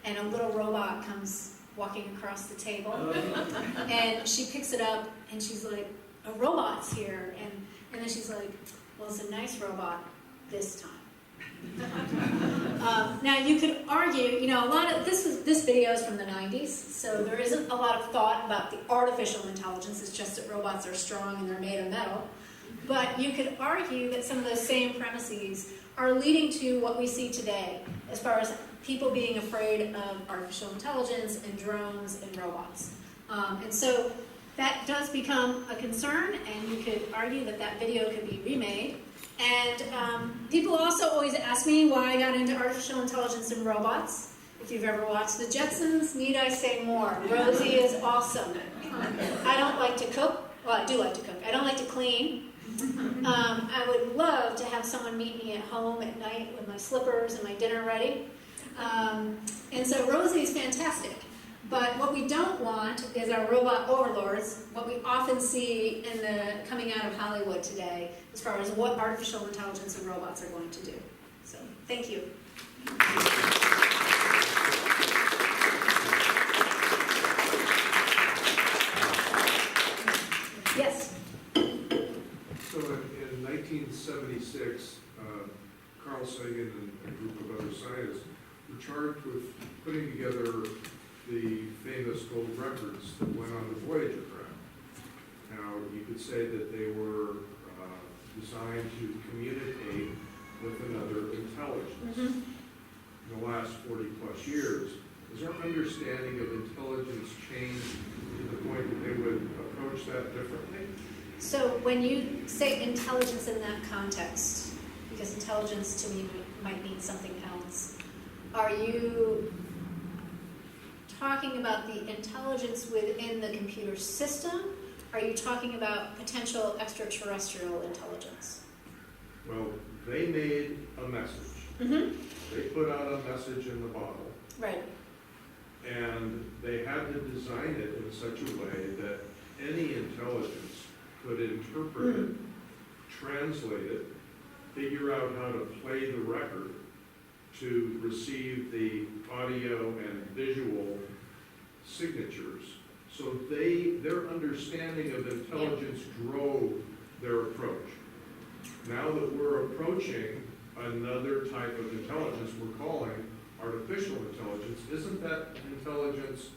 and a little robot comes walking across the table, and she picks it up, and she's like, a robot's here, and then she's like, well, it's a nice robot this time. Now you could argue, a lot of this video is from the 90s, so there isn't a lot of thought about the artificial intelligence. It's just that robots are strong and they're made of metal. But you could argue that some of those same premises are leading to what we see today, as far as people being afraid of artificial intelligence and drones and robots. And so that does become a concern, and you could argue that that video could be remade. And people also always ask me why I got into artificial intelligence and robots. If you've ever watched The Jetsons, need I say more? Rosie is awesome. I don't like to cook. Well, I do like to cook. I don't like to clean. I would love to have someone meet me at home at night with my slippers and my dinner ready. And so Rosie is fantastic. But what we don't want is our robot overlords, what we often see in the coming out of Hollywood today, as far as what artificial intelligence and robots are going to do. So, thank you. Yes? So in 1976, Carl Sagan and a group of other scientists were charged with putting together the famous gold records that went on the Voyager craft. Now, you could say that they were designed to communicate with another intelligence. In the last 40 plus years, has our understanding of intelligence changed to the point that they would approach that differently? So when you say intelligence in that context, because intelligence to me might mean something else, are you talking about the intelligence within the computer system? Are you talking about potential extraterrestrial intelligence? Well, they made a message. They put out a message in the bottle. Right. And they had to design it in such a way that any intelligence could interpret it, translate it, figure out how to play the record to receive the audio and visual signatures. So their understanding of intelligence drove their approach. Now that we're approaching another type of intelligence we're calling artificial intelligence, isn't that intelligence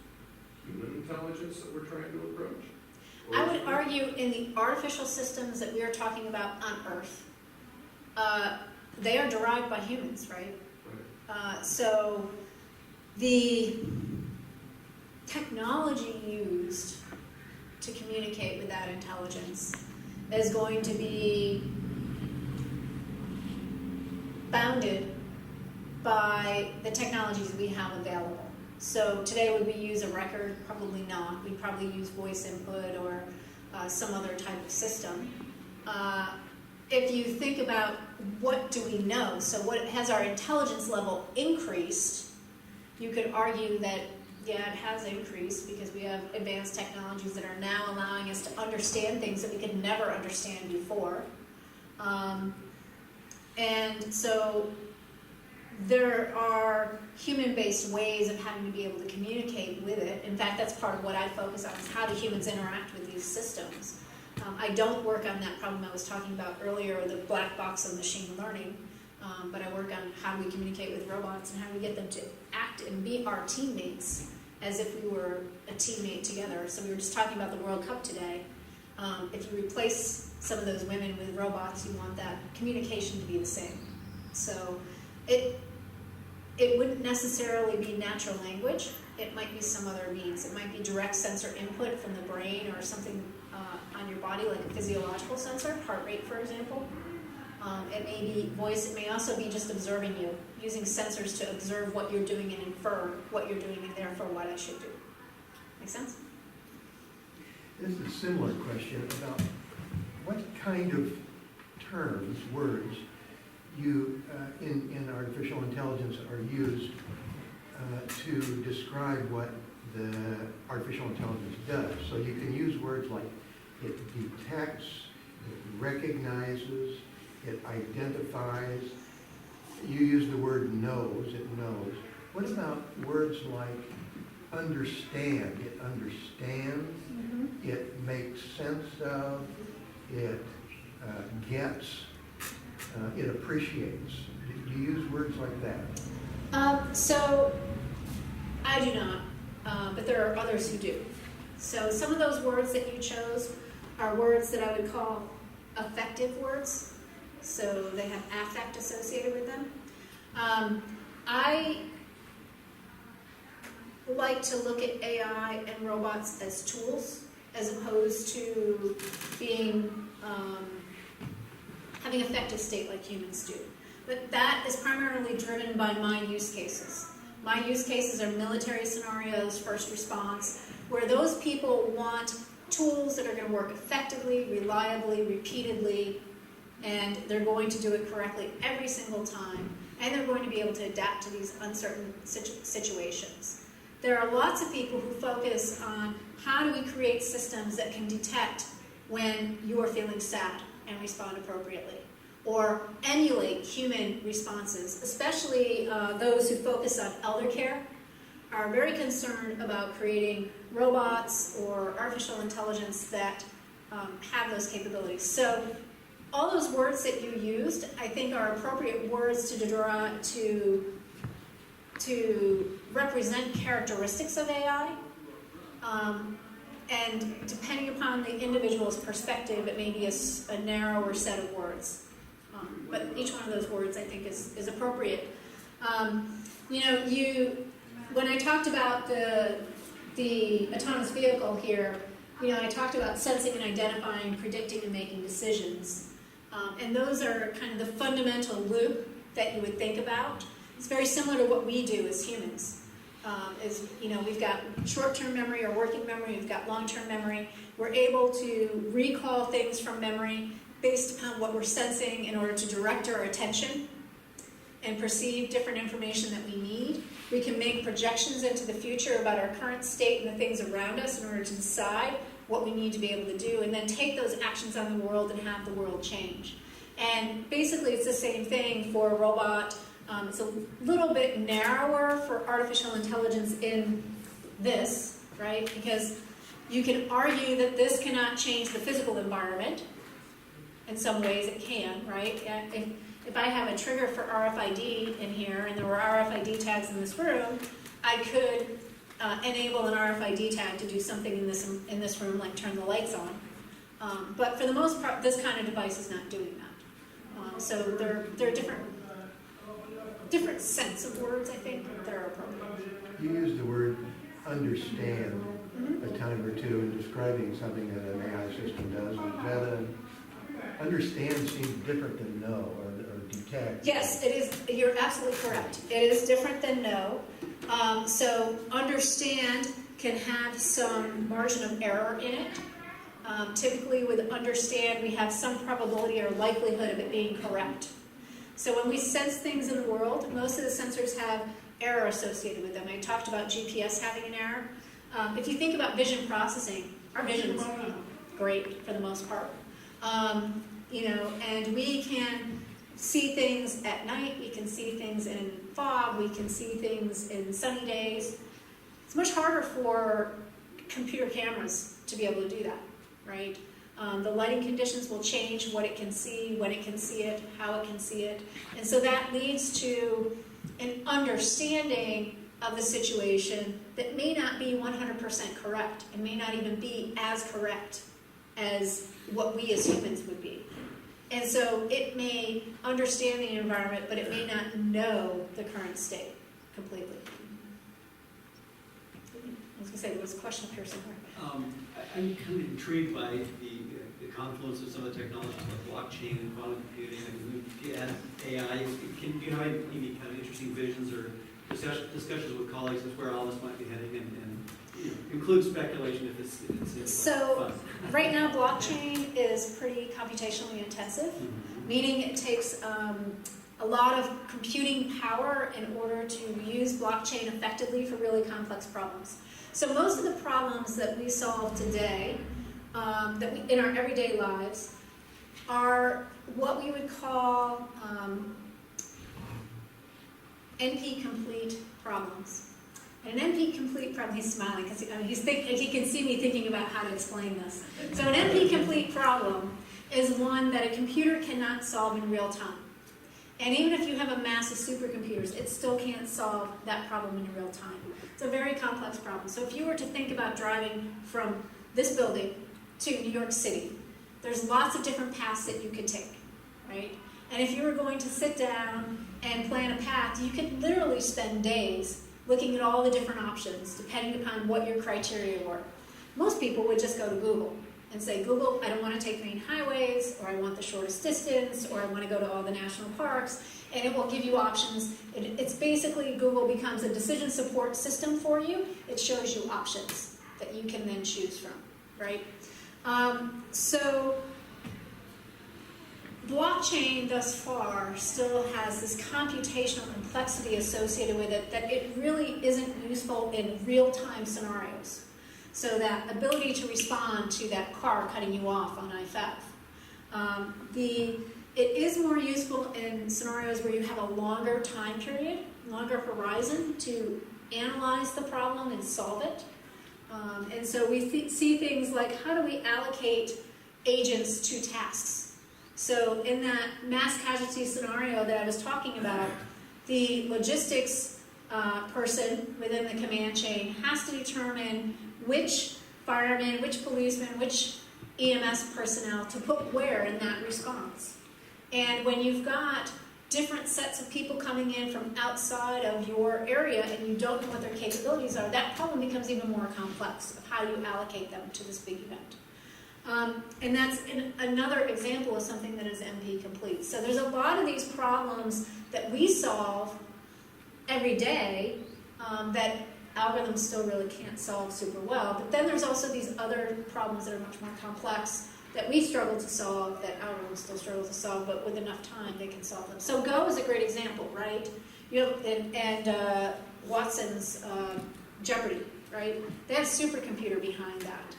human intelligence that we're trying to approach? Or I would argue in the artificial systems that we are talking about on Earth, they are derived by humans, right? So the technology used to communicate with that intelligence is going to be bounded by the technologies we have available. So today, would we use a record? Probably not. We'd probably use voice input or some other type of system. If you think about what do we know, so what has our intelligence level increased, you could argue that Yeah, it has increased because we have advanced technologies that are now allowing us to understand things that we could never understand before. And so there are human-based ways of having to be able to communicate with it. In fact, that's part of what I focus on, is how do humans interact with these systems. I don't work on that problem I was talking about earlier, the black box of machine learning, but I work on how do we communicate with robots and how do we get them to act and be our teammates as if we were a teammate together. So we were just talking about the World Cup today. If you replace some of those women with robots, you want that communication to be the same. So it wouldn't necessarily be natural language. It might be some other means. It might be direct sensor input from the brain or something on your body, like a physiological sensor, heart rate, for example. It may be voice. It may also be just observing you, using sensors to observe what you're doing and infer what you're doing and therefore what I should do. Make sense? This is a similar question about what kind of terms, words, you in artificial intelligence are used to describe what the artificial intelligence does. So you can use words like it detects, it recognizes, it identifies. You use the word knows, it knows. What about words like understand? It understands, it makes sense of, it gets, it appreciates. Do you use words like that? So I do not, but there are others who do. So some of those words that you chose are words that I would call affective words. So they have affect associated with them. I like to look at AI and robots as tools, as opposed to being having affective state like humans do. But that is primarily driven by my use cases. My use cases are military scenarios, first response, where those people want tools that are going to work effectively, reliably, repeatedly, and they're going to do it correctly every single time, and they're going to be able to adapt to these uncertain situations. There are lots of people who focus on how do we create systems that can detect when you are feeling sad and respond appropriately, or emulate human responses, especially those who focus on elder care are very concerned about creating robots or artificial intelligence that have those capabilities. So all those words that you used, I think, are appropriate words to represent characteristics of AI. And depending upon the individual's perspective, it may be a narrower set of words. But each one of those words, I think, is appropriate. When I talked about the autonomous vehicle here, I talked about sensing and identifying, predicting, and making decisions. And those are kind of the fundamental loop that you would think about. It's very similar to what we do as humans. We've got short-term memory or working memory, we've got long-term memory. We're able to recall things from memory based upon what we're sensing in order to direct our attention and perceive different information that we need. We can make projections into the future about our current state and the things around us in order to decide what we need to be able to do, and then take those actions on the world and have the world change. And basically it's the same thing for a robot. It's a little bit narrower for artificial intelligence in this, right? Because you can argue that this cannot change the physical environment. In some ways it can, right? If I have a trigger for RFID in here and there were RFID tags in this room, I could enable an RFID tag to do something in this room, like turn the lights on. But for the most part, this kind of device is not doing that. So there are different sets of words, I think, that are appropriate. You used the word understand a time or two in describing something that an AI system does. Understand seems different than know or detect. Yes, it is. You're absolutely correct. It is different than know. So understand can have some margin of error in it. Typically with understand, we have some probability or likelihood of it being correct. So when we sense things in the world, most of the sensors have error associated with them. I talked about GPS having an error. If you think about vision processing, our vision's great for the most part. And we can see things at night, we can see things in fog, we can see things in sunny days. It's much harder for computer cameras to be able to do that, right? The lighting conditions will change what it can see, when it can see it, how it can see it. And so that leads to an understanding of the situation that may not be 100% correct and may not even be as correct as what we as humans would be. And so it may understand the environment, but it may not know the current state completely. I was going to say, there was a question up here somewhere. I'm kind of intrigued by the confluence of some of the technologies like blockchain and quantum computing. And if you add AI, do you have any kind of interesting visions or discussions with colleagues as where all this might be heading, and include speculation if it's So fun. right now, blockchain is pretty computationally intensive, meaning it takes a lot of computing power in order to use blockchain effectively for really complex problems. So most of the problems that we solve today, in our everyday lives, are what we would call NP-complete problems. And an NP-complete problem, he's smiling because he can see me thinking about how to explain this. So an NP-complete problem is one that a computer cannot solve in real time. And even if you have a mass of supercomputers, it still can't solve that problem in real time. It's a very complex problem. So if you were to think about driving from this building to New York City, there's lots of different paths that you could take, right? And if you were going to sit down and plan a path, you could literally spend days looking at all the different options, depending upon what your criteria were. Most people would just go to Google and say, Google, I don't want to take main highways, or I want the shortest distance, or I want to go to all the national parks, and it will give you options. It's basically, Google becomes a decision support system for you. It shows you options that you can then choose from, right? So blockchain thus far still has this computational complexity associated with it that it really isn't useful in real-time scenarios. So that ability to respond to that car cutting you off on I-5. It is more useful in scenarios where you have a longer time period, longer horizon to analyze the problem and solve it. And so we see things like, how do we allocate agents to tasks? So in that mass casualty scenario that I was talking about, the logistics person within the command chain has to determine which fireman, which policeman, which EMS personnel to put where in that response. And when you've got different sets of people coming in from outside of your area and you don't know what their capabilities are, that problem becomes even more complex of how you allocate them to this big event. And that's another example of something that is NP complete. So there's a lot of these problems that we solve every day that algorithms still really can't solve super well. But then there's also these other problems that are much more complex that we struggle to solve, that algorithms still struggle to solve, but with enough time they can solve them. So Go is a great example, right? You have, and Watson's Jeopardy, right? They have a supercomputer behind that.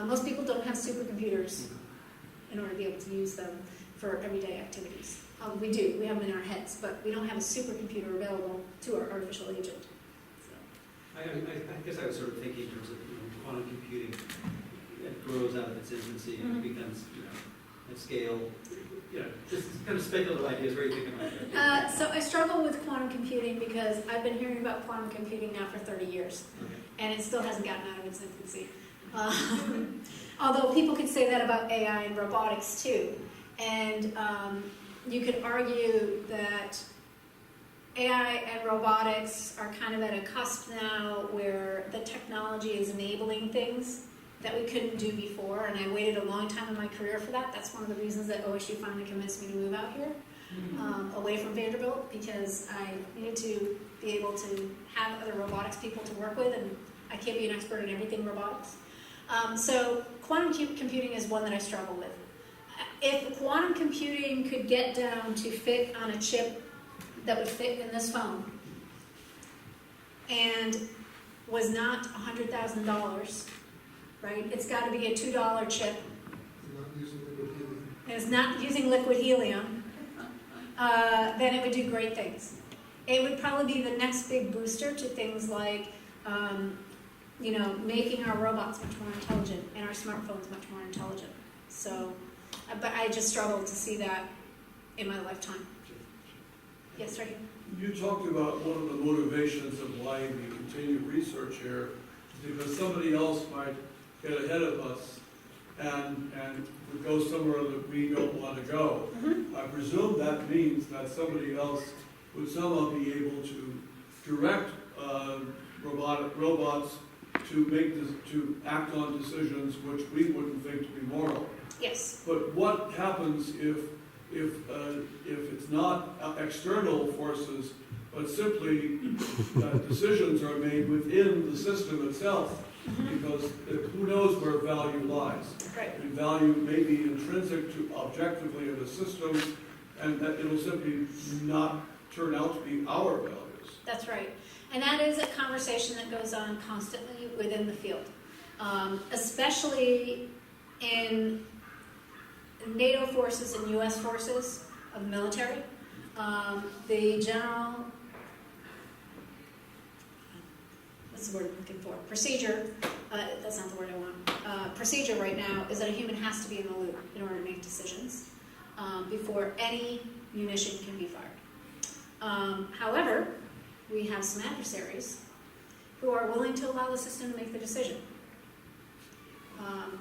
Most people don't have supercomputers in order to be able to use them for everyday activities. We do, we have them in our heads, but we don't have a supercomputer available to our artificial agent. I guess I was sort of thinking in terms of quantum computing. It grows out of its infancy and becomes, at scale. Just kind of speculative ideas. Where are you thinking about that? So I struggle with quantum computing because I've been hearing about quantum computing now for 30 years, and it still hasn't gotten out of its infancy. Although people could say that about AI and robotics too. And you could argue that AI and robotics are kind of at a cusp now where the technology is enabling things that we couldn't do before, and I waited a long time in my career for that. That's one of the reasons that OSU finally convinced me to move out here, away from Vanderbilt, because I needed to be able to have other robotics people to work with, and I can't be an expert in everything robotics. So quantum computing is one that I struggle with. If quantum computing could get down to fit on a chip that would fit in this phone, and was not $100,000, right? It's got to be a $2 chip, You're not using liquid helium. and it's not using liquid helium, then it would do great things. It would probably be the next big booster to things like, making our robots much more intelligent and our smartphones much more intelligent. So, but I just struggle to see that in my lifetime. Yes, right here. You talked about one of the motivations of why we continue research here is because somebody else might get ahead of us and would go somewhere that we don't want to go. Mm-hmm. I presume that means that somebody else would somehow be able to direct robots to act on decisions which we wouldn't think to be moral. Yes. But what happens if it's not external forces, but simply that decisions are made within the system itself? Because who knows where value lies? Right. And value may be intrinsic to objectively in the system, and that it'll simply not turn out to be our values. That's right. And that is a conversation that goes on constantly within the field, especially in NATO forces and U.S. forces of the military. The general, what's the word I'm looking for? Procedure, that's not the word I want. Procedure right now is that a human has to be in the loop in order to make decisions before any munition can be fired. However, we have some adversaries who are willing to allow the system to make the decision.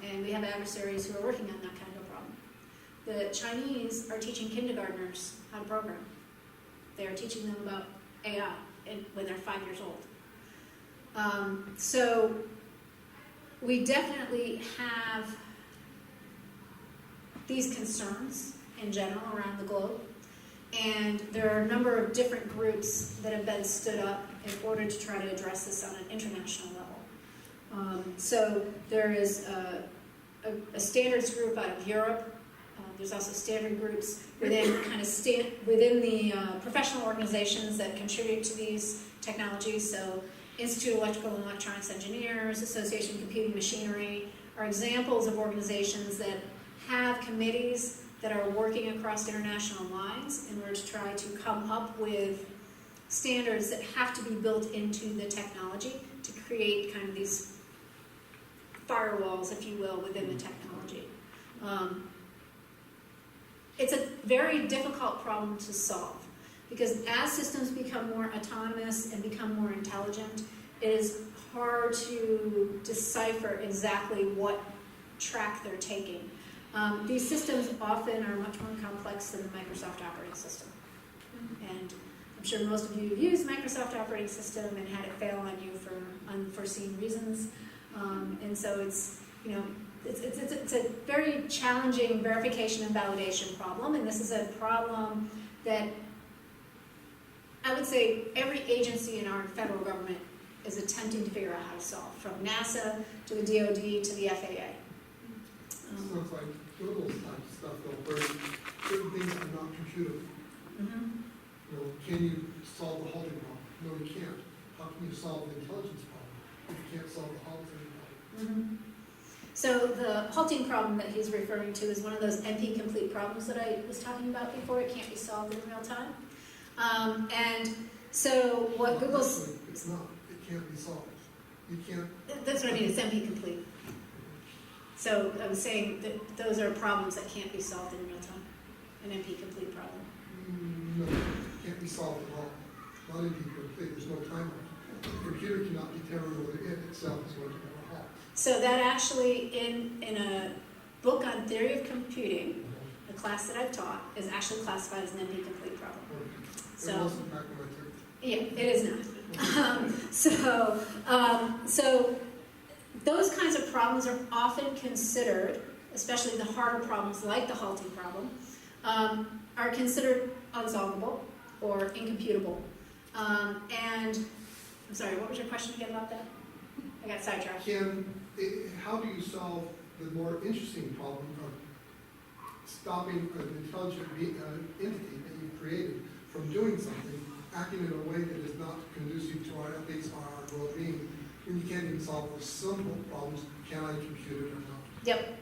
And we have adversaries who are working on that kind of a problem. The Chinese are teaching kindergartners how to program. They are teaching them about AI when they're 5 years old. So we definitely have these concerns in general around the globe. And there are a number of different groups that have been stood up in order to try to address this on an international level. So there is a standards group out of Europe. There's also standard groups within within the professional organizations that contribute to these technologies. So Institute of Electrical and Electronics Engineers, Association of Computing Machinery are examples of organizations that have committees that are working across international lines in order to try to come up with standards that have to be built into the technology to create kind of these firewalls, if you will, within the technology. It's a very difficult problem to solve because as systems become more autonomous and become more intelligent, it is hard to decipher exactly what track they're taking. These systems often are much more complex than the Microsoft operating system. And I'm sure most of you have used Microsoft operating system and had it fail on you for unforeseen reasons. And so it's a very challenging verification and validation problem. And this is a problem that I would say every agency in our federal government is attempting to figure out how to solve, from NASA to the DoD to the FAA. Sounds like Google's type of stuff, though, where certain things are not computable. Can you solve the halting problem? No, you can't. How can you solve the intelligence problem if you can't solve the halting problem? So the halting problem that he's referring to is one of those NP-complete problems that I was talking about before. It can't be solved in real time. And so what Google's... Actually, it's not. It can't be solved. You can't... That's what I mean, it's NP-complete. So I was saying that those are problems that can't be solved in real time. An NP-complete problem. No, it can't be solved at all. Not NP-complete. There's no timeline. The computer cannot determine whether it itself is going to have a halt. So that actually, in a book on theory of computing, the class that I've taught, is actually classified as an NP-complete problem. It wasn't back when I took it. Yeah, it is not. So those kinds of problems are often considered, especially the harder problems like the halting problem, are considered unsolvable or incomputable. And I'm sorry, what was your question again about that? I got sidetracked. How do you solve the more interesting problem of stopping an intelligent entity that you've created from doing something acting in a way that is not conducive to our ethics or our well-being, then you can't even solve the simple problems, can I compute it or not? Yep.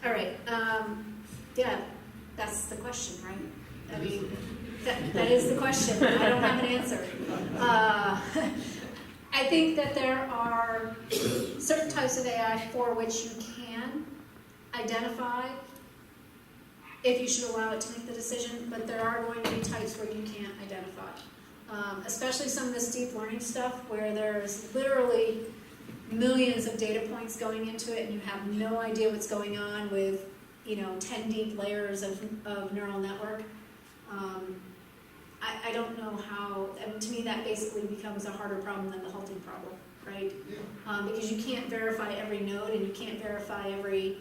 All right. Yeah, that's the question, right? I mean, that is the question. I don't have an answer. I think that there are certain types of AI for which you can identify if you should allow it to make the decision, but there are going to be types where you can't identify. Especially some of this deep learning stuff where there's literally millions of data points going into it and you have no idea what's going on with, 10 deep layers of neural network. I don't know how, to me that basically becomes a harder problem than the halting problem, right? Yeah. Because you can't verify every node and you can't verify every...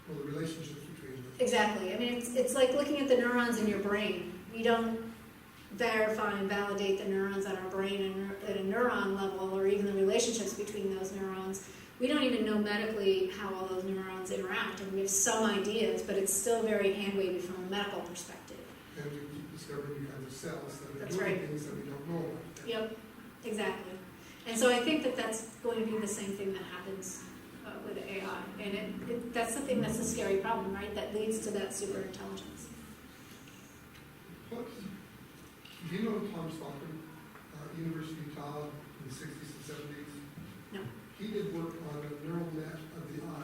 Well, the relationships between them. Exactly. I mean, it's like looking at the neurons in your brain. We don't verify and validate the neurons on our brain at a neuron level, or even the relationships between those neurons. We don't even know medically how all those neurons interact, and we have some ideas, but it's still very hand-wavy from a medical perspective. And we keep discovering new kinds of cells that are That's doing right. things that we don't know about. Yep, exactly. And so I think that that's going to be the same thing that happens with AI, and that's something that's a scary problem, right? That leads to that super intelligence. What? Do you know Tom Stockton, University of Utah in the 60s and 70s? No. He did work on a neural net of the eye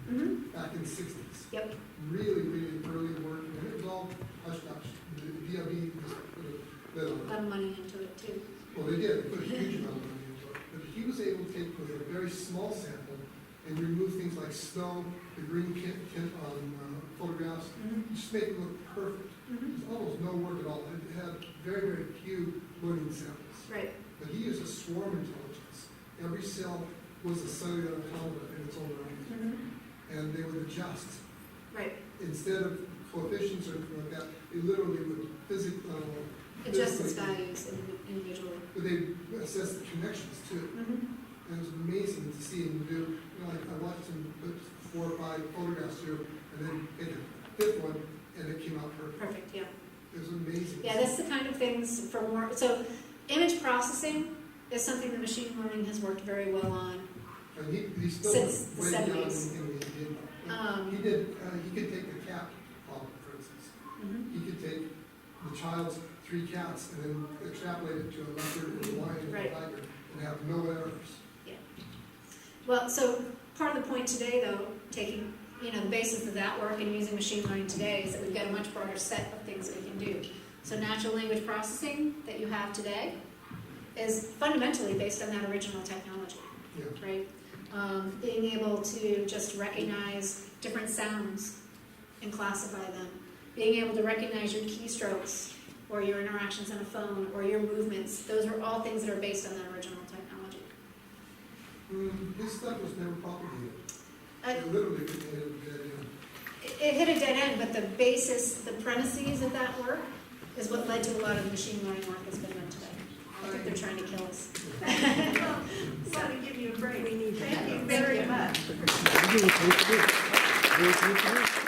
Mm-hmm. back in the 60s. Yep. Really, really early work, and it was all hush-hush. The DLB just put a lid A on lot it. of money into it too. Well, they did, they put a huge amount of money into it. But he was able to take with a very small sample and remove things like snow, the green tint on photographs, Mm-hmm. just make it look perfect. Mm-hmm. There's almost no work at all. It had very, very few learning samples. Right. But he used a swarm intelligence. Every cell was a cellular automata in its own right. Mm-hmm. And they would adjust. Right. Instead of coefficients or anything like that, they literally would physically, Adjust its values individually. but they assess the connections too. Mm-hmm. And it was amazing to see him do, like I watched him put 4 or 5 photographs through, and then take a 5th one, and it came out perfect. Perfect, yeah. It was amazing. Yeah, that's the kind of things for more, so image processing is something that machine learning has worked very well on. And he's still Since the way beyond 70s. anything he did. He could take the cat problem, for instance. Mhm. He could take the child's 3 cats and then extrapolate it to a leopard and a lion and a Right. tiger and have no errors. Well, so part of the point today, though, taking the basis of that work and using machine learning today is that we've got a much broader set of things that we can do. So natural language processing that you have today is fundamentally based on that original technology, Yeah. right? Being able to just recognize different sounds and classify them. Being able to recognize your keystrokes or your interactions on a phone or your movements. Those are all things that are based on that original technology. His stuff was never propagated. Uh, It literally could hit a dead end. It hit a dead end, but the basis, the premises of that work is what led to a lot of the machine learning work that's been done today. I think they're trying to kill us. We gotta give you a break. Thank you very much. Thank you.